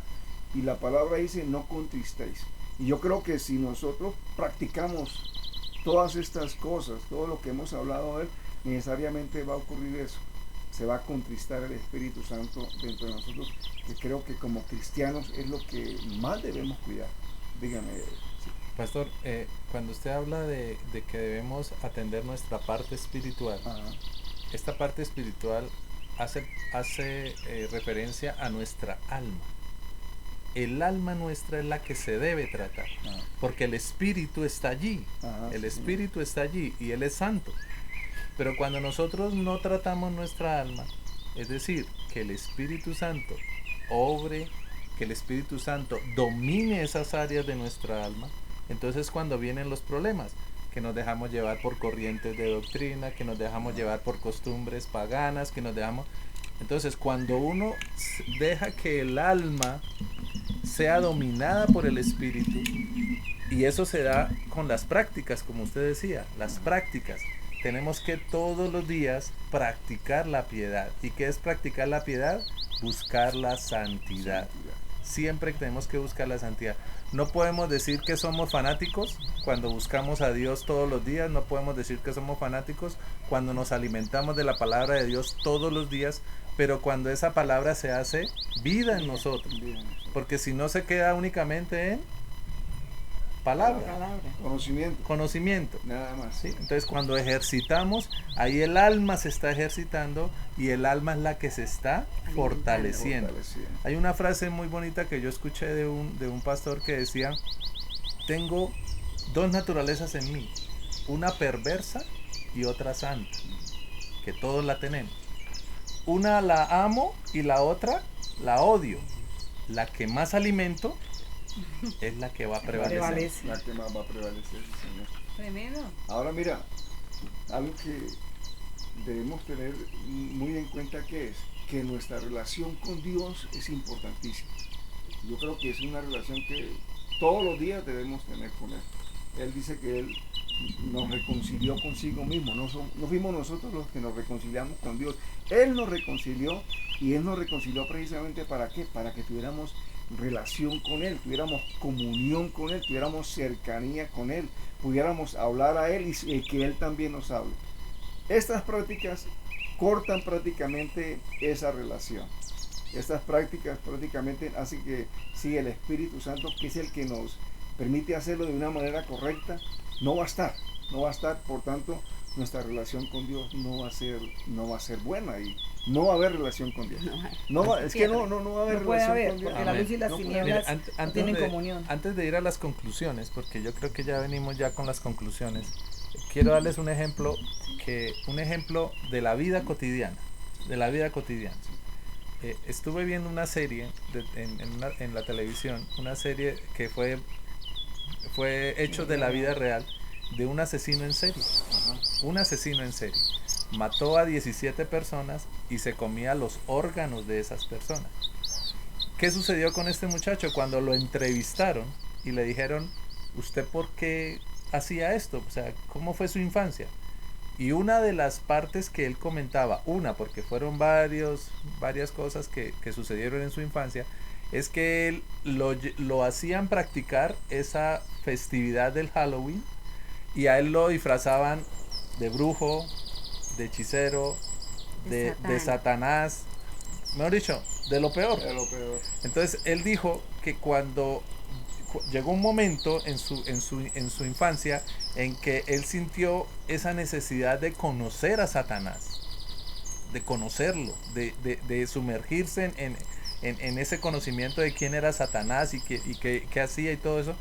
A: Y la palabra dice, no contristéis. Y yo creo que si nosotros practicamos todas estas cosas, todo lo que hemos hablado hoy, necesariamente va a ocurrir eso. Se va a contristar el Espíritu Santo dentro de nosotros, que creo que como cristianos es lo que más debemos cuidar. Dígame.
C: Pastor, cuando usted habla de que debemos atender nuestra parte espiritual, esta parte espiritual hace referencia a nuestra alma. El alma nuestra es la que se debe tratar, porque el Espíritu está allí, el Espíritu está allí y Él es santo. Pero cuando nosotros no tratamos nuestra alma, es decir, que el Espíritu Santo obre, que el Espíritu Santo domine esas áreas de nuestra alma, entonces cuando vienen los problemas, que nos dejamos llevar por corrientes de doctrina, que nos dejamos llevar por costumbres paganas, que nos dejamos... Entonces cuando uno deja que el alma sea dominada por el Espíritu, y eso se da con las prácticas, como usted decía, las prácticas. Tenemos que todos los días practicar la piedad. ¿Y qué es practicar la piedad? Buscar la santidad. Siempre tenemos que buscar la santidad. No podemos decir que somos fanáticos cuando buscamos a Dios todos los días. No podemos decir que somos fanáticos cuando nos alimentamos de la palabra de Dios todos los días. Pero cuando esa palabra se hace vida en nosotros. Porque si no se queda únicamente en palabra. Conocimiento.
A: Nada más.
C: ¿Sí? Entonces cuando ejercitamos, ahí el alma se está ejercitando y el alma es la que se está fortaleciendo. Hay una frase muy bonita que yo escuché de un pastor que decía: tengo dos naturalezas en mí, una perversa y otra santa, que todos la tenemos. Una la amo y la otra la odio. La que más alimento es la que va a prevalecer.
A: La que más va a prevalecer, sí, señor.
D: Tremendo.
A: Ahora mira, algo que debemos tener muy en cuenta que es que nuestra relación con Dios es importantísima. Yo creo que es una relación que todos los días debemos tener con Él. Él dice que Él nos reconcilió consigo mismo, no fuimos nosotros los que nos reconciliamos con Dios. Él nos reconcilió, y Él nos reconcilió precisamente ¿para qué? Para que tuviéramos relación con Él, tuviéramos comunión con Él, tuviéramos cercanía con Él, pudiéramos hablar a Él y que Él también nos hable. Estas prácticas cortan prácticamente esa relación. Estas prácticas prácticamente hacen que si el Espíritu Santo, que es el que nos permite hacerlo de una manera correcta, no va a estar, por tanto nuestra relación con Dios no va a ser buena y no va a haber relación con Dios. No va a haber relación con Dios.
E: Porque la luz y las tinieblas tienen comunión.
C: Antes de ir a las conclusiones, porque yo creo que ya venimos ya con las conclusiones, quiero darles un ejemplo de la vida cotidiana, estuve viendo una serie en la televisión, una serie que fue hecho de la vida real, de un asesino en serie. Un asesino en serie mató a 17 personas y se comía los órganos de esas personas. ¿Qué sucedió con este muchacho? Cuando lo entrevistaron y le dijeron: ¿usted por qué hacía esto? O sea, ¿cómo fue su infancia? Y una de las partes que él comentaba, porque fueron varias cosas que sucedieron en su infancia, es que él lo hacían practicar esa festividad del Halloween, y a él lo disfrazaban de brujo, de hechicero, de Satanás, mejor dicho, de lo peor. Entonces él dijo que cuando llegó un momento en su infancia en que él sintió esa necesidad de conocer a Satanás, de conocerlo, de sumergirse en ese conocimiento de quién era Satanás y qué hacía y todo eso,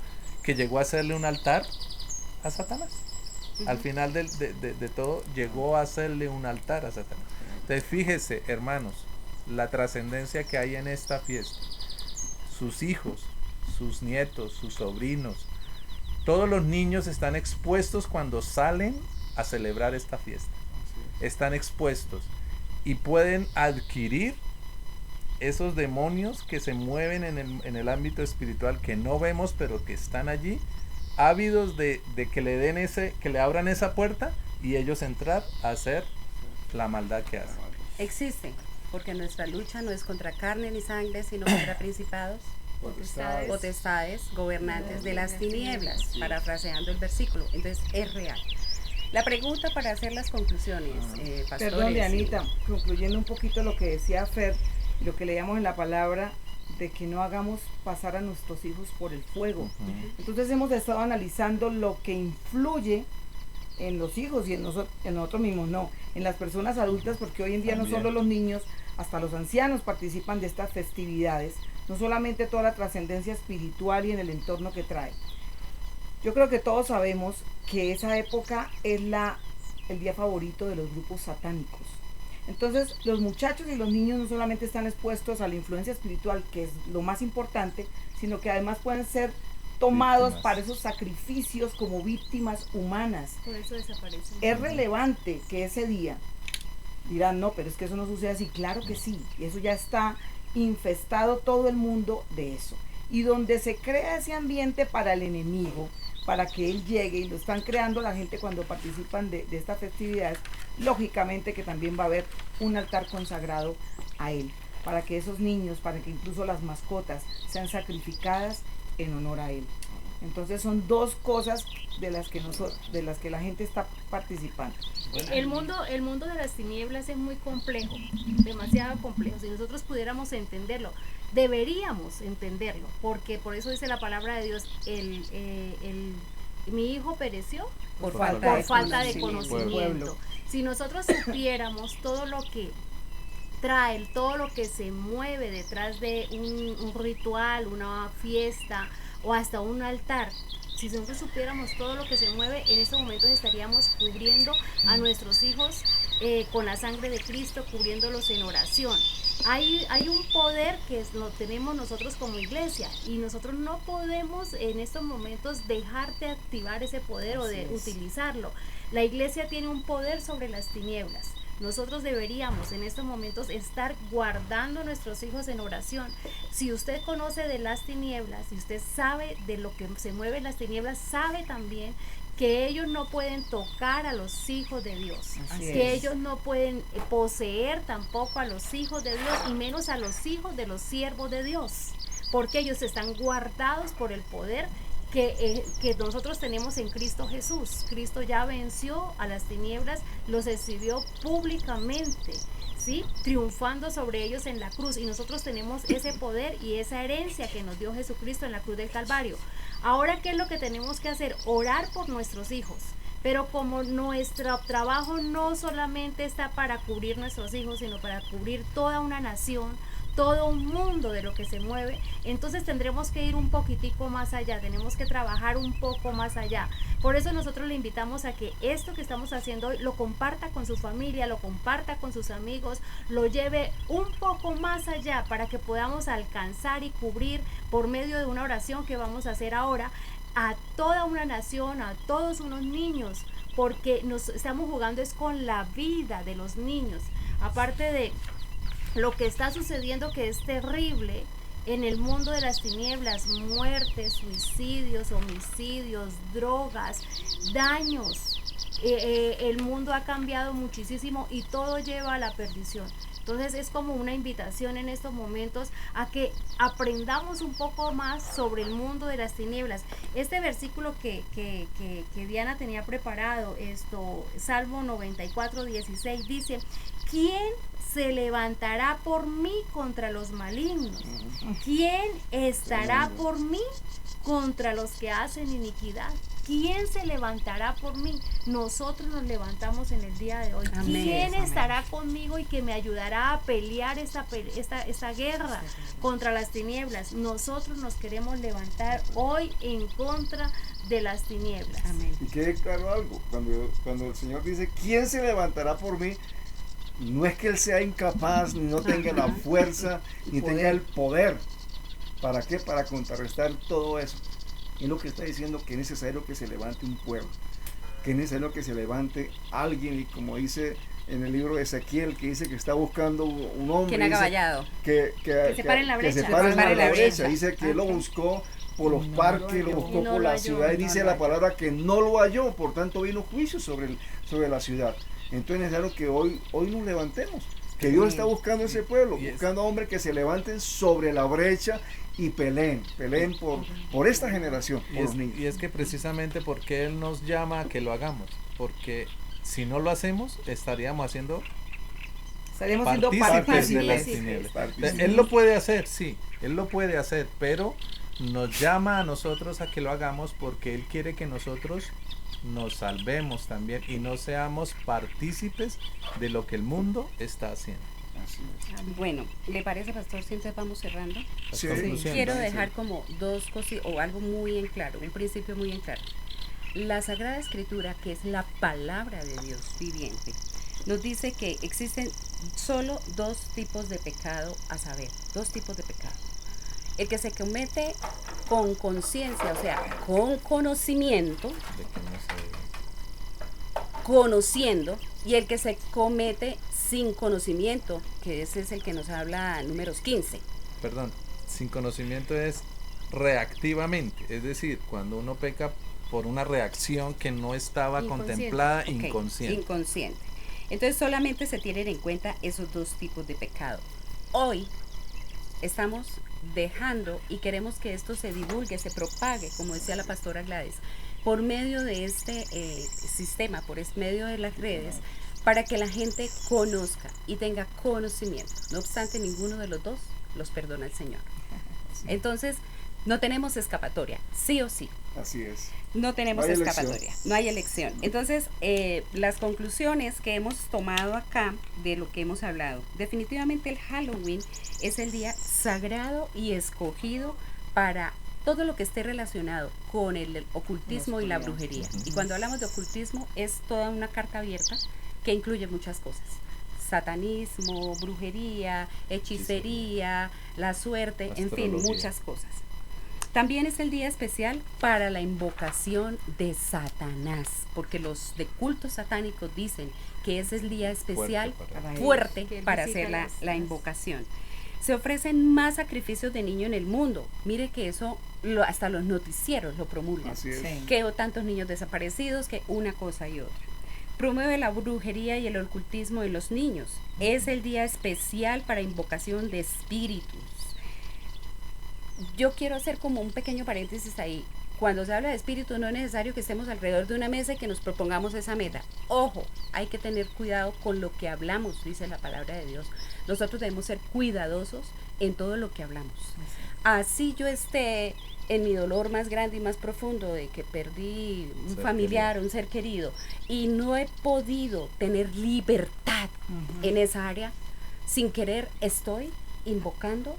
C: que llegó a hacerle un altar a Satanás. Al final de todo, llegó a hacerle un altar a Satanás. Entonces, fíjese, hermanos, la trascendencia que hay en esta fiesta. Sus hijos, sus nietos, sus sobrinos, todos los niños están expuestos cuando salen a celebrar esta fiesta. Están expuestos y pueden adquirir esos demonios que se mueven en el ámbito espiritual, que no vemos pero que están allí, ávidos de que le den que le abran esa puerta y ellos entrar a hacer la maldad que hacen.
D: Existen, porque nuestra lucha no es contra carne ni sangre, sino contra principados, potestades, gobernantes de las tinieblas, parafraseando el versículo. Entonces es real. La pregunta para hacer las conclusiones, pastores.
E: Perdón, Dianita, concluyendo un poquito lo que decía Fer, lo que leíamos en la palabra de que no hagamos pasar a nuestros hijos por el fuego. Entonces hemos estado analizando lo que influye en los hijos y en nosotros mismos, no, en las personas adultas, porque hoy en día no solo los niños, hasta los ancianos participan de estas festividades, no solamente toda la trascendencia espiritual y en el entorno que trae. Yo creo que todos sabemos que esa época es el día favorito de los grupos satánicos. Entonces los muchachos y los niños no solamente están expuestos a la influencia espiritual, que es lo más importante, sino que además pueden ser tomados para esos sacrificios como víctimas humanas.
B: Por eso desaparecen.
E: Es relevante que ese día dirán, no, pero es que eso no sucede así. Claro que sí, y eso ya está infestado todo el mundo de eso. Y donde se crea ese ambiente para el enemigo, para que él llegue, y lo están creando la gente cuando participan de estas festividades, lógicamente que también va a haber un altar consagrado a él, para que esos niños, para que incluso las mascotas sean sacrificadas en honor a él. Entonces son dos cosas de las que la gente está participando.
B: El mundo de las tinieblas es muy complejo, demasiado complejo. Si nosotros pudiéramos entenderlo, deberíamos entenderlo, porque por eso dice la palabra de Dios, mi hijo pereció
E: Por
B: falta de conocimiento. Si nosotros supiéramos todo lo que trae, todo lo que se mueve detrás de un ritual, una fiesta o hasta un altar, si nosotros supiéramos todo lo que se mueve, en estos momentos estaríamos cubriendo a nuestros hijos con la sangre de Cristo, cubriéndolos en oración. Hay un poder que lo tenemos nosotros como iglesia y nosotros no podemos en estos momentos dejar de activar ese poder o de utilizarlo. La iglesia tiene un poder sobre las tinieblas. Nosotros deberíamos en estos momentos estar guardando a nuestros hijos en oración. Si usted conoce de las tinieblas, si usted sabe de lo que se mueve en las tinieblas, sabe también que ellos no pueden tocar a los hijos de Dios, que ellos no pueden poseer tampoco a los hijos de Dios y menos a los hijos de los siervos de Dios, porque ellos están guardados por el poder que nosotros tenemos en Cristo Jesús. Cristo ya venció a las tinieblas, los exhibió públicamente, ¿sí? Triunfando sobre ellos en la cruz, y nosotros tenemos ese poder y esa herencia que nos dio Jesucristo en la cruz del Calvario. Ahora, ¿qué es lo que tenemos que hacer? Orar por nuestros hijos. Pero como nuestro trabajo no solamente está para cubrir nuestros hijos, sino para cubrir toda una nación, todo un mundo de lo que se mueve, entonces tendremos que ir un poquitico más allá, tenemos que trabajar un poco más allá. Por eso nosotros le invitamos a que esto que estamos haciendo hoy lo comparta con su familia, lo comparta con sus amigos, lo lleve un poco más allá para que podamos alcanzar y cubrir por medio de una oración que vamos a hacer ahora a toda una nación, a todos unos niños, porque nos estamos jugando es con la vida de los niños, aparte de lo que está sucediendo, que es terrible en el mundo de las tinieblas: muertes, suicidios, homicidios, drogas, daños. El mundo ha cambiado muchísimo y todo lleva a la perdición. Entonces es como una invitación en estos momentos a que aprendamos un poco más sobre el mundo de las tinieblas. Este versículo que Diana tenía preparado, Salmo 94:16, dice: ¿quién se levantará por mí contra los malignos? ¿Quién estará por mí contra los que hacen iniquidad? ¿quién se levantará por mí? Nosotros nos levantamos en el día de hoy.
D: Amén.
B: ¿Quién
D: Amén.
B: estará conmigo y que me ayudará a pelear esta guerra contra las tinieblas? Nosotros nos queremos levantar hoy en contra de las tinieblas.
D: Amén.
A: Y quede claro algo, cuando el Señor dice, ¿quién se levantará por mí? No es que Él sea incapaz, ni no tenga la fuerza, ni tenga el poder. ¿Para qué? Para contrarrestar todo eso. Es lo que está diciendo, que es necesario que se levante un pueblo, que es necesario que se levante alguien, y como dice en el libro de Ezequiel, que dice que está buscando un hombre.
D: ¿Quién ha
A: dice
D: caballado?
A: Que
B: se pare en la
A: que se
B: brecha.
A: pare en
D: Pare en la
A: la brecha.
D: brecha.
A: Dice que él lo
D: Ok.
A: buscó por los parques, lo buscó
B: No
A: por
B: lo
A: la
B: halló,
A: ciudad, y
D: no
A: dice
D: lo
A: la
D: halló.
A: palabra que no lo halló, por tanto vino juicio sobre la ciudad. Entonces es necesario que hoy nos levantemos, que Dios está buscando ese pueblo,
C: Y es-
A: buscando hombres que se levanten sobre la brecha y peleen por esta generación,
C: Y
A: por
C: es,
A: los niños.
C: y es que precisamente porque Él nos llama a que lo hagamos, porque si no lo hacemos, estaríamos haciendo
E: Estaremos siendo
C: partícipes de las
B: partícipes.
C: tinieblas.
A: Partícipes.
C: Él lo puede hacer, sí, Él lo puede hacer, pero nos llama a nosotros a que lo hagamos porque Él quiere que nosotros nos salvemos también y no seamos partícipes de lo que el mundo está haciendo.
A: Así es.
D: Bueno, ¿le parece, pastor, si entonces vamos cerrando?
C: Las
A: Sí.
C: conclusiones.
D: Quiero
A: sí.
D: dejar como dos cosas o algo muy en claro, un principio muy en claro. La Sagrada Escritura, que es la palabra de Dios viviente, nos dice que existen solo dos tipos de pecado, a saber, dos tipos de pecado. El que se comete con conciencia, o sea, con conocimiento,
C: De que no se-
D: conociendo, y el que se comete sin conocimiento, que ese es el que nos habla Números 15.
C: Perdón, sin conocimiento es reactivamente, es decir, cuando uno peca por una reacción que no estaba
B: Inconsciente.
C: contemplada,
D: Ok,
C: inconsciente.
D: inconsciente. Entonces solamente se tienen en cuenta esos dos tipos de pecado. Hoy estamos dejando y queremos que esto se divulgue, se propague, como decía la pastora Gladys, por medio de este sistema, medio de las redes, para que la gente conozca y tenga conocimiento. No obstante, ninguno de los dos los perdona el Señor. Entonces, no tenemos escapatoria, sí o sí.
A: Así es.
D: No tenemos
A: No hay
D: escapatoria,
A: elección.
D: no hay elección. Entonces, las conclusiones que hemos tomado acá de lo que hemos hablado, definitivamente el Halloween es el día sagrado y escogido para todo lo que esté relacionado con el ocultismo y la brujería. Y cuando hablamos de ocultismo es toda una carta abierta que incluye muchas cosas. Satanismo, brujería, hechicería, la suerte, en fin,
C: Astrología.
D: muchas cosas. También es el día especial para la invocación de Satanás, porque los de cultos satánicos dicen que ese es el día especial
C: para-
D: fuerte
B: Que él
D: para
B: visita
D: hacer la
B: las-
D: invocación. Se ofrecen más sacrificios de niño en el mundo. Mire que eso hasta los noticieros lo promulgan.
A: Así es.
E: Sí.
D: Que tantos niños desaparecidos, que una cosa y otra. Promueve la brujería y el ocultismo en los niños. Es el día especial para invocación de espíritus. Yo quiero hacer como un pequeño paréntesis ahí. Cuando se habla de espíritu no es necesario que estemos alrededor de una mesa y que nos propongamos esa meta. Ojo, hay que tener cuidado con lo que hablamos, dice la palabra de Dios. Nosotros debemos ser cuidadosos en todo lo que hablamos. Así yo esté en mi dolor más grande y más profundo de que perdí un
C: Ser
D: familiar, un ser querido, y no he podido tener libertad en esa área, sin querer estoy invocando,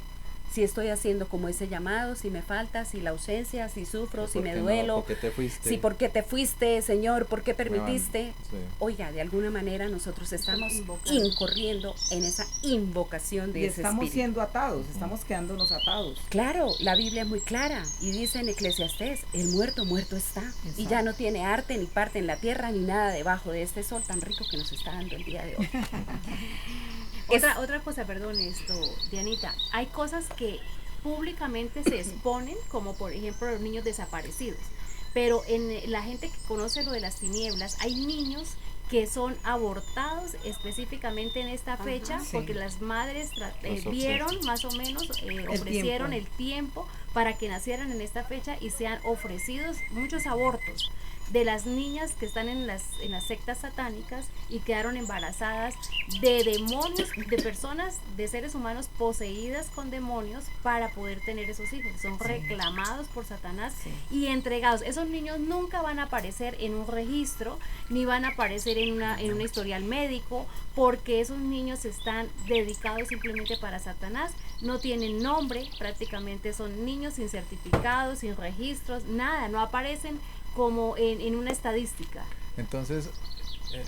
D: si estoy haciendo como ese llamado, si me falta, si la ausencia, si sufro, si
C: ¿Por
D: me
C: qué no?
D: duelo,
C: ¿Por qué te fuiste?
D: si por qué te fuiste, Señor, por qué permitiste.
C: Sí.
D: Oiga, de alguna manera nosotros estamos
B: Invocando.
D: incorriendo en esa invocación de
E: Y
D: ese
E: estamos
D: espíritu.
E: siendo atados, estamos quedándonos atados.
D: Claro, la Biblia es muy clara y dice en Eclesiastés, el muerto muerto está y
E: Exacto.
D: ya no tiene arte ni parte en la tierra ni nada debajo de este sol tan rico que nos está dando el día de hoy.
B: Otra cosa, perdón, Dianita, hay cosas que públicamente se exponen, como por ejemplo los niños desaparecidos, pero en la gente que conoce lo de las tinieblas, hay niños que son abortados específicamente en esta fecha,
E: sí.
B: porque las madres
C: Los
B: vieron
C: obsequios.
B: más o menos, ofrecieron el tiempo para que nacieran en esta fecha y sean ofrecidos muchos abortos. de las niñas que están en las sectas satánicas y quedaron embarazadas de demonios, de personas, de seres humanos poseídas con demonios para poder tener esos hijos. Son reclamados por Satanás y entregados. Esos niños nunca van a aparecer en un registro, ni van a aparecer en un historial médico, porque esos niños están dedicados simplemente para Satanás. No tienen nombre, prácticamente son niños sin certificados, sin registros, nada, no aparecen como en una estadística.
C: Entonces,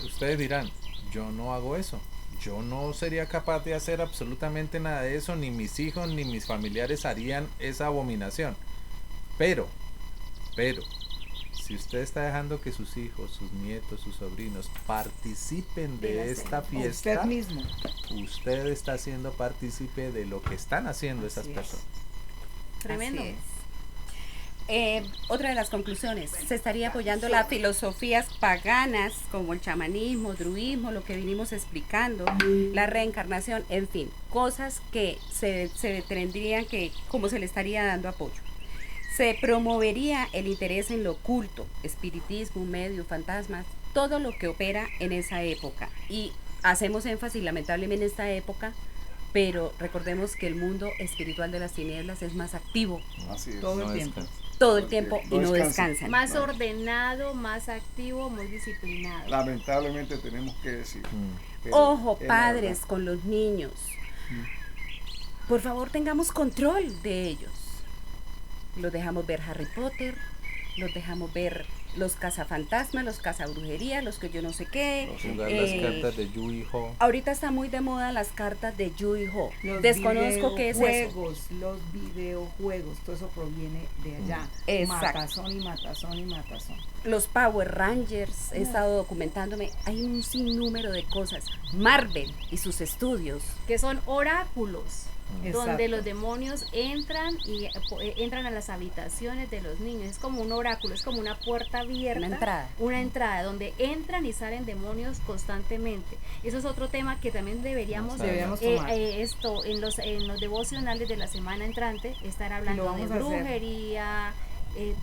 C: ustedes dirán, yo no hago eso. Yo no sería capaz de hacer absolutamente nada de eso, ni mis hijos ni mis familiares harían esa abominación. Pero, si usted está dejando que sus hijos, sus nietos, sus sobrinos participen de esta fiesta,
E: Usted mismo.
C: usted está siendo partícipe de lo que están haciendo esas personas.
B: Tremendo.
D: Así es. Otra de las conclusiones, se estaría apoyando las filosofías paganas como el chamanismo, druismo, lo que vinimos explicando, la reencarnación, en fin, cosas que se tendrían que, como se le estaría dando apoyo. Se promovería el interés en lo oculto, espiritismo, medios, fantasmas, todo lo que opera en esa época. Y hacemos énfasis lamentablemente en esta época, pero recordemos que el mundo espiritual de las tinieblas es más activo
A: Así es.
E: Todo el
C: No
E: tiempo.
C: descansa.
D: todo el tiempo y
A: No
D: no
A: descansa.
D: descansan.
B: Más ordenado, más activo, muy disciplinado.
A: Lamentablemente tenemos que decir. Pero
D: Ojo,
A: es la
D: padres
A: verdad.
D: con los niños. Por favor, tengamos control de ellos. Los dejamos ver Harry Potter, los dejamos ver los cazafantasmas, los cazabrujerías, los que yo no sé qué.
C: Jugar
D: eh,
C: las cartas de Yu-Gi-Oh.
D: Ahorita está muy de moda las cartas de Yu-Gi-Oh.
E: Los
D: Desconozco qué es eso.
E: videojuegos, los videojuegos, todo eso proviene de allá.
D: Exacto.
E: Matazón y matazón y matazón.
D: Los Power Rangers, he estado documentándome, hay un sinnúmero de cosas. Marvel y sus estudios.
B: Que son oráculos, donde
E: Exacto.
B: los demonios entran y entran a las habitaciones de los niños. Es como un oráculo, es como una puerta abierta,
D: Una entrada.
B: donde entran y salen demonios constantemente. Eso es otro tema que también deberíamos
E: Deberíamos tomar.
B: esto en los devocionales de la semana entrante, estar hablando de
E: vamos a hacer.
B: brujería,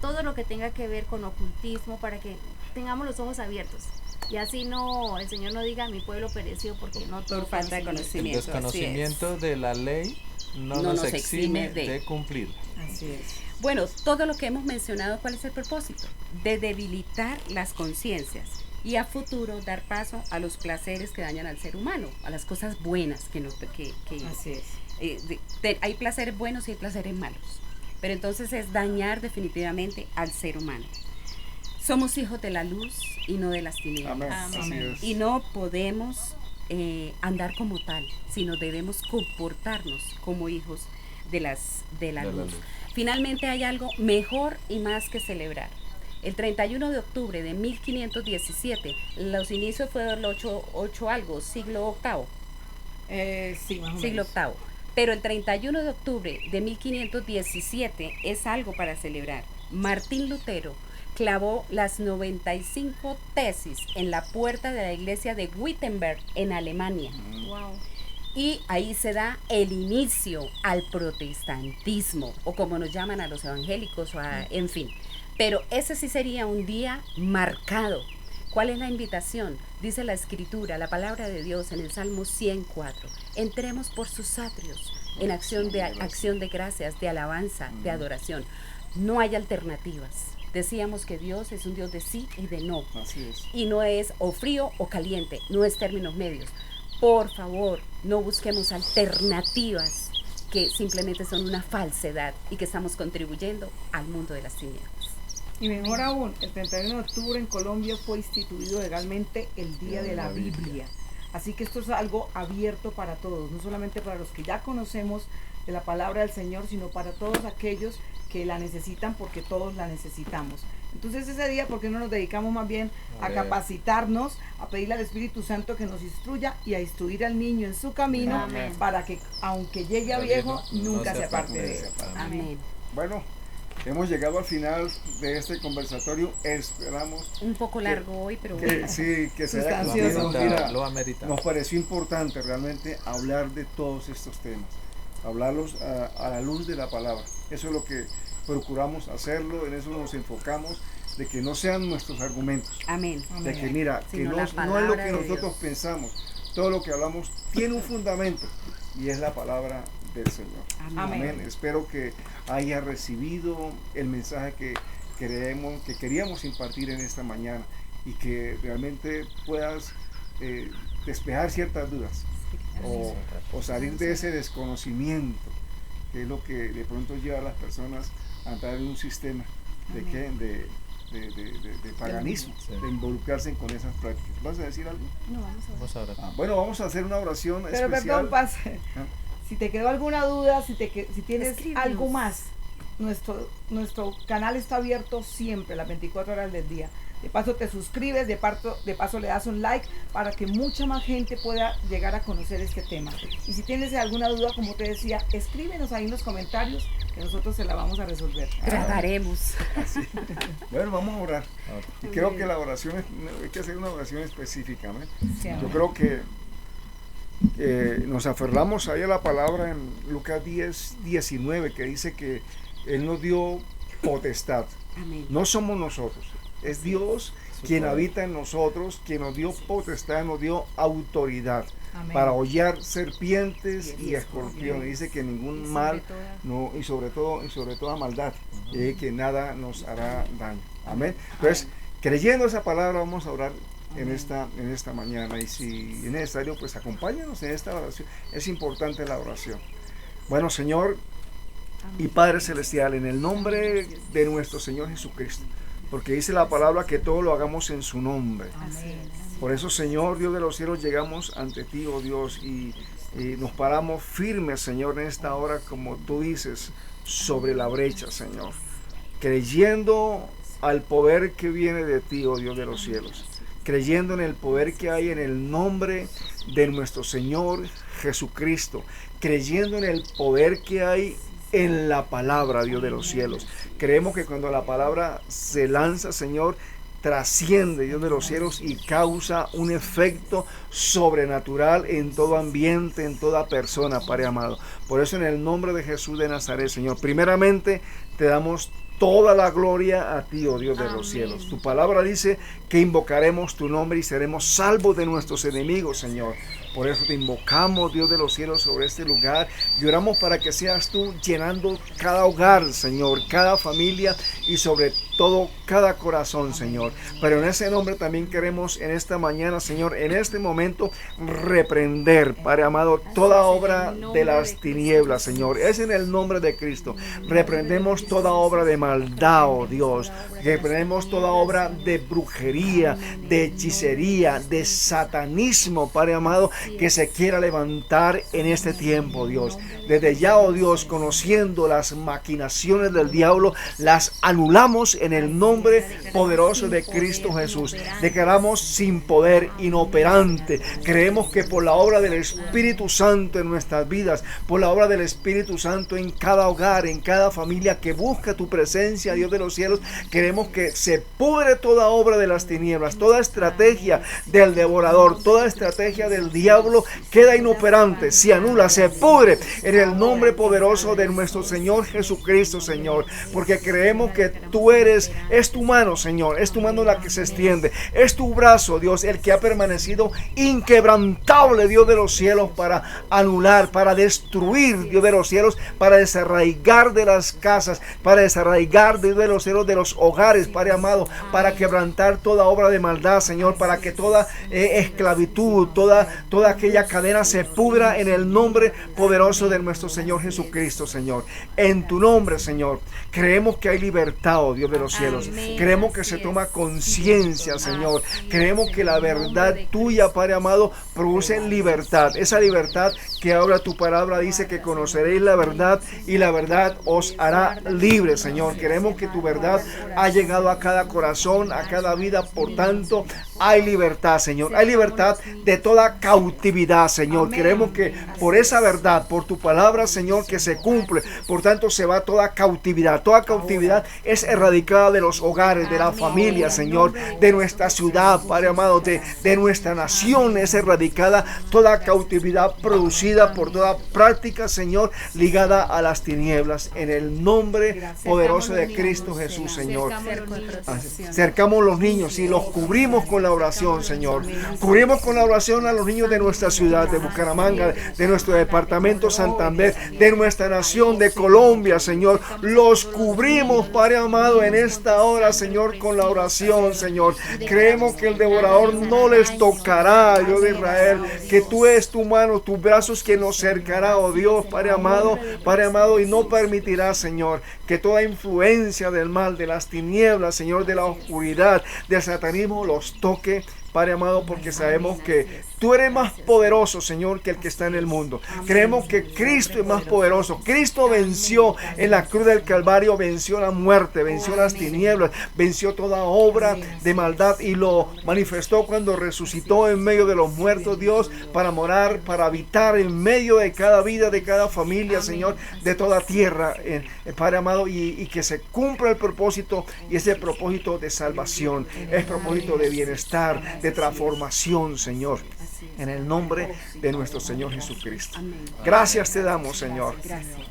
B: todo lo que tenga que ver con ocultismo, para que tengamos los ojos abiertos. Y así no, el Señor no diga mi pueblo pereció porque no tuvo
D: Por falta de
C: El
D: conocimiento.
C: desconocimiento de la ley no nos exime de cumplir.
E: Así es.
D: Bueno, todo lo que hemos mencionado, ¿cuál es el propósito? De debilitar las conciencias y a futuro dar paso a los placeres que dañan al ser humano, a las cosas buenas que
E: Así es.
D: hay placeres buenos y hay placeres malos, pero entonces es dañar definitivamente al ser humano. Somos hijos de la luz y no de las tinieblas.
A: Amén.
B: Amén.
A: Así es.
D: Y no podemos andar como tal, sino debemos comportarnos como hijos de la luz. Finalmente hay algo mejor y más que celebrar. El 31 de octubre de 1517, los inicios fueron el 8 algo, siglo VIII.
E: Sí, más o
D: Siglo
E: menos.
D: VIII. Pero el 31 de octubre de 1517 es algo para celebrar. Martín Lutero clavó las 95 tesis en la puerta de la iglesia de Wittenberg en Alemania.
B: Wow.
D: Y ahí se da el inicio al protestantismo, o como nos llaman a los evangélicos, en fin. Pero ese sí sería un día marcado. ¿Cuál es la invitación? Dice la Escritura, la palabra de Dios en el Salmo 104. Entremos por sus atrios en acción de gracias, de alabanza, de adoración. No hay alternativas. Decíamos que Dios es un Dios de sí y de no.
A: Así es.
D: Y no es o frío o caliente, no es términos medios. Por favor, no busquemos alternativas que simplemente son una falsedad y que estamos contribuyendo al mundo de las tinieblas.
E: Y mejor aún, el 31 de octubre en Colombia fue instituido legalmente el Día de la Biblia. Así que esto es algo abierto para todos, no solamente para los que ya conocemos de la palabra del Señor, sino para todos aquellos que la necesitan, porque todos la necesitamos. Entonces ese día, ¿por qué no nos dedicamos más bien a capacitarnos, a pedirle al Espíritu Santo que nos instruya y a instruir al niño en su camino,
B: Amén.
E: para que aunque llegue a viejo, nunca se aparte de él?
D: Amén.
A: Bueno, hemos llegado al final de este conversatorio. Esperamos
D: Un poco largo hoy, pero
A: que
D: bueno.
A: sí, que se haya
E: Sustancioso.
A: cumplido. Mira,
C: Lo amerita.
A: nos pareció importante realmente hablar de todos estos temas, hablarlos a la luz de la palabra. Eso es lo que procuramos hacerlo, en eso nos enfocamos, de que no sean nuestros argumentos,
D: Amén.
A: de que mira, que
D: Sino
A: no,
D: la
A: no es lo
D: palabra
A: que
D: de
A: nosotros
D: Dios.
A: pensamos, todo lo que hablamos tiene un fundamento y es la palabra del Señor.
D: Amén.
A: Amén. Espero que haya recibido el mensaje que queríamos impartir en esta mañana y que realmente puedas despejar ciertas dudas o salir de ese desconocimiento que es lo que de pronto lleva a las personas a entrar en un sistema de paganismo,
C: Sí.
A: de involucrarse con esas prácticas. ¿Vas a decir algo?
B: No, vamos a ver.
C: Vamos a orar.
A: Bueno, vamos a hacer una oración
E: Pero
A: especial.
E: perdón, Pase,
A: ¿Ah?
E: si te quedó alguna duda, si tienes
D: Escríbenos.
E: algo más, nuestro canal está abierto siempre, las 24 horas del día. De paso te suscribes, de paso le das un like para que mucha más gente pueda llegar a conocer este tema. Y si tienes alguna duda, como te decía, escríbenos ahí en los comentarios que nosotros se la vamos a resolver.
D: Trataremos.
A: Bueno, vamos a orar.
C: Ahora.
A: Y creo que la oración hay que hacer una oración específica. ¿no?
E: Sí,
A: Yo
E: amén.
A: creo que nos aferramos ahí a la palabra en Lucas 10:19 que dice que Él nos dio potestad.
D: Amén.
A: No somos nosotros, es Dios
C: Su
A: quien
C: poder.
A: habita en nosotros, quien nos dio potestad, nos dio autoridad
E: Amén.
A: para hollar serpientes y
D: Y
A: escorpiones. Dice que
B: Y
A: ningún
B: sobre
A: mal
B: todo,
A: y sobre toda maldad, que nada nos hará daño. Amén. Entonces, creyendo esa palabra, vamos a orar en esta mañana. Y si es necesario, pues acompáñanos en esta oración. Es importante la oración. Bueno, Señor y Padre Celestial, en el nombre de nuestro Señor Jesucristo, porque dice la palabra que todo lo hagamos en su nombre.
E: Amén.
A: Por eso, Señor, Dios de los cielos, llegamos ante ti, oh Dios, y nos paramos firmes, Señor, en esta hora, como tú dices, sobre la brecha, Señor, creyendo al poder que viene de ti, oh Dios de los cielos, creyendo en el poder que hay en el nombre de nuestro Señor Jesucristo, creyendo en el poder que hay en la palabra, Dios de los cielos. Creemos que cuando la palabra se lanza, Señor, trasciende, Dios de los cielos, y causa un efecto sobrenatural en todo ambiente, en toda persona, Padre amado. Por eso, en el nombre de Jesús de Nazaret, Señor, primeramente te damos toda la gloria a ti, oh Dios de los cielos. Tu palabra dice que invocaremos tu nombre y seremos salvos de nuestros enemigos, Señor. Por eso te invocamos, Dios de los cielos, sobre este lugar y oramos para que seas tú llenando cada hogar, Señor, cada familia y sobre todo cada corazón, Señor. Pero en ese nombre también queremos en esta mañana, Señor, en este momento reprender, Padre amado, toda obra de las tinieblas, Señor. Es en el nombre de Cristo. Reprendemos toda obra de maldad, oh Dios. Reprendemos toda obra de brujería, de hechicería, de satanismo, Padre amado, que se quiera levantar en este tiempo, Dios. Desde ya, oh Dios, conociendo las maquinaciones del diablo, las anulamos en el nombre poderoso de Cristo Jesús. Declaramos sin poder, inoperante. Creemos que por la obra del Espíritu Santo en nuestras vidas, por la obra del Espíritu Santo en cada hogar, en cada familia que busca tu presencia, Dios de los cielos, queremos que se pudre toda obra de las tinieblas, toda estrategia del devorador, toda estrategia del diablo queda inoperante, se anula, se pudre en el nombre poderoso de nuestro Señor Jesucristo, Señor, porque creemos que tú es tu mano, Señor, es tu mano la que se extiende, es tu brazo, Dios, el que ha permanecido inquebrantable, Dios de los cielos, para anular, para destruir, Dios de los cielos, para desarraigar de las casas, para desarraigar, Dios de los cielos, de los hogares, Padre amado, para quebrantar toda obra de maldad, Señor, para que toda esclavitud, toda aquella cadena se pudra en el nombre poderoso de nuestro Señor Jesucristo, Señor. En tu nombre, Señor, creemos que hay libertad, oh Dios de los cielos.
B: Amén.
A: Creemos que se toma conciencia, Señor. Creemos que la verdad tuya, Padre amado, produce libertad. Esa libertad que ahora tu palabra dice que conoceréis la verdad y la verdad os hará libre, Señor. Queremos que tu verdad ha llegado a cada corazón, a cada vida. Por tanto, hay libertad, Señor. Hay libertad de toda cautividad, Señor. Queremos que por esa verdad, por tu palabra, Señor, que se cumple, por tanto se va toda cautividad. Toda cautividad es erradicada erradicada de los hogares, de la familia, Señor, de nuestra ciudad, Padre amado, de nuestra nación. Es erradicada toda cautividad producida por toda práctica, Señor, ligada a las tinieblas, en el nombre poderoso de Cristo Jesús, Señor. Cercamos los niños y los cubrimos con la oración, Señor. Cubrimos con la oración a los niños de nuestra ciudad, de Bucaramanga, de nuestro departamento Santander, de nuestra nación, de Colombia, Señor. Los cubrimos, Padre amado, en esta hora, Señor, con la oración, Señor. Creemos que el devorador no les tocará, Dios de Israel, que tú es tu mano, tus brazos que nos cercará, oh Dios, Padre amado, y no permitirá, Señor, que toda influencia del mal, de las tinieblas, Señor, de la oscuridad, del satanismo los toque, Padre amado, porque sabemos que tú eres más poderoso, Señor, que el que está en el mundo. Creemos que Cristo es más poderoso. Cristo venció en la cruz del Calvario, venció la muerte, venció las tinieblas, venció toda obra de maldad y lo manifestó cuando resucitó en medio de los muertos, Dios, para morar, para habitar en medio de cada vida, de cada familia, Señor, de toda tierra, Padre amado, y que se cumpla el propósito, y ese propósito de salvación, es propósito de bienestar, de transformación, Señor, en el nombre de nuestro Señor Jesucristo. Gracias te damos, Señor.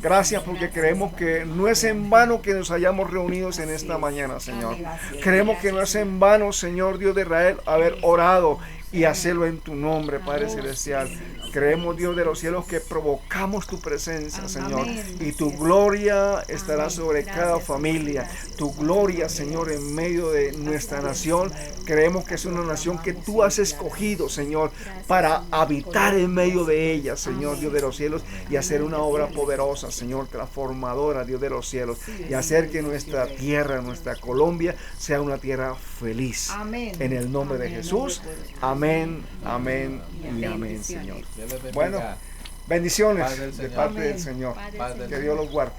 A: Gracias porque creemos que no es en vano que nos hayamos reunidos en esta mañana, Señor. Creemos que no es en vano, Señor Dios de Israel, haber orado y hacerlo en tu nombre, Padre Celestial. Creemos, Dios de los cielos, que provocamos tu presencia, Señor, y tu gloria estará sobre cada familia. Tu gloria, Señor, en medio de nuestra nación. Creemos que es una nación que tú has escogido, Señor, para habitar en medio de ella, Señor, Dios de los cielos, y hacer una obra poderosa, Señor, transformadora, Dios de los cielos, y hacer que nuestra tierra, nuestra Colombia, sea una tierra feliz. En el nombre de Jesús. Amén, amén y amén, Señor. Bueno, bendiciones de parte del Señor. Que Dios los guarde.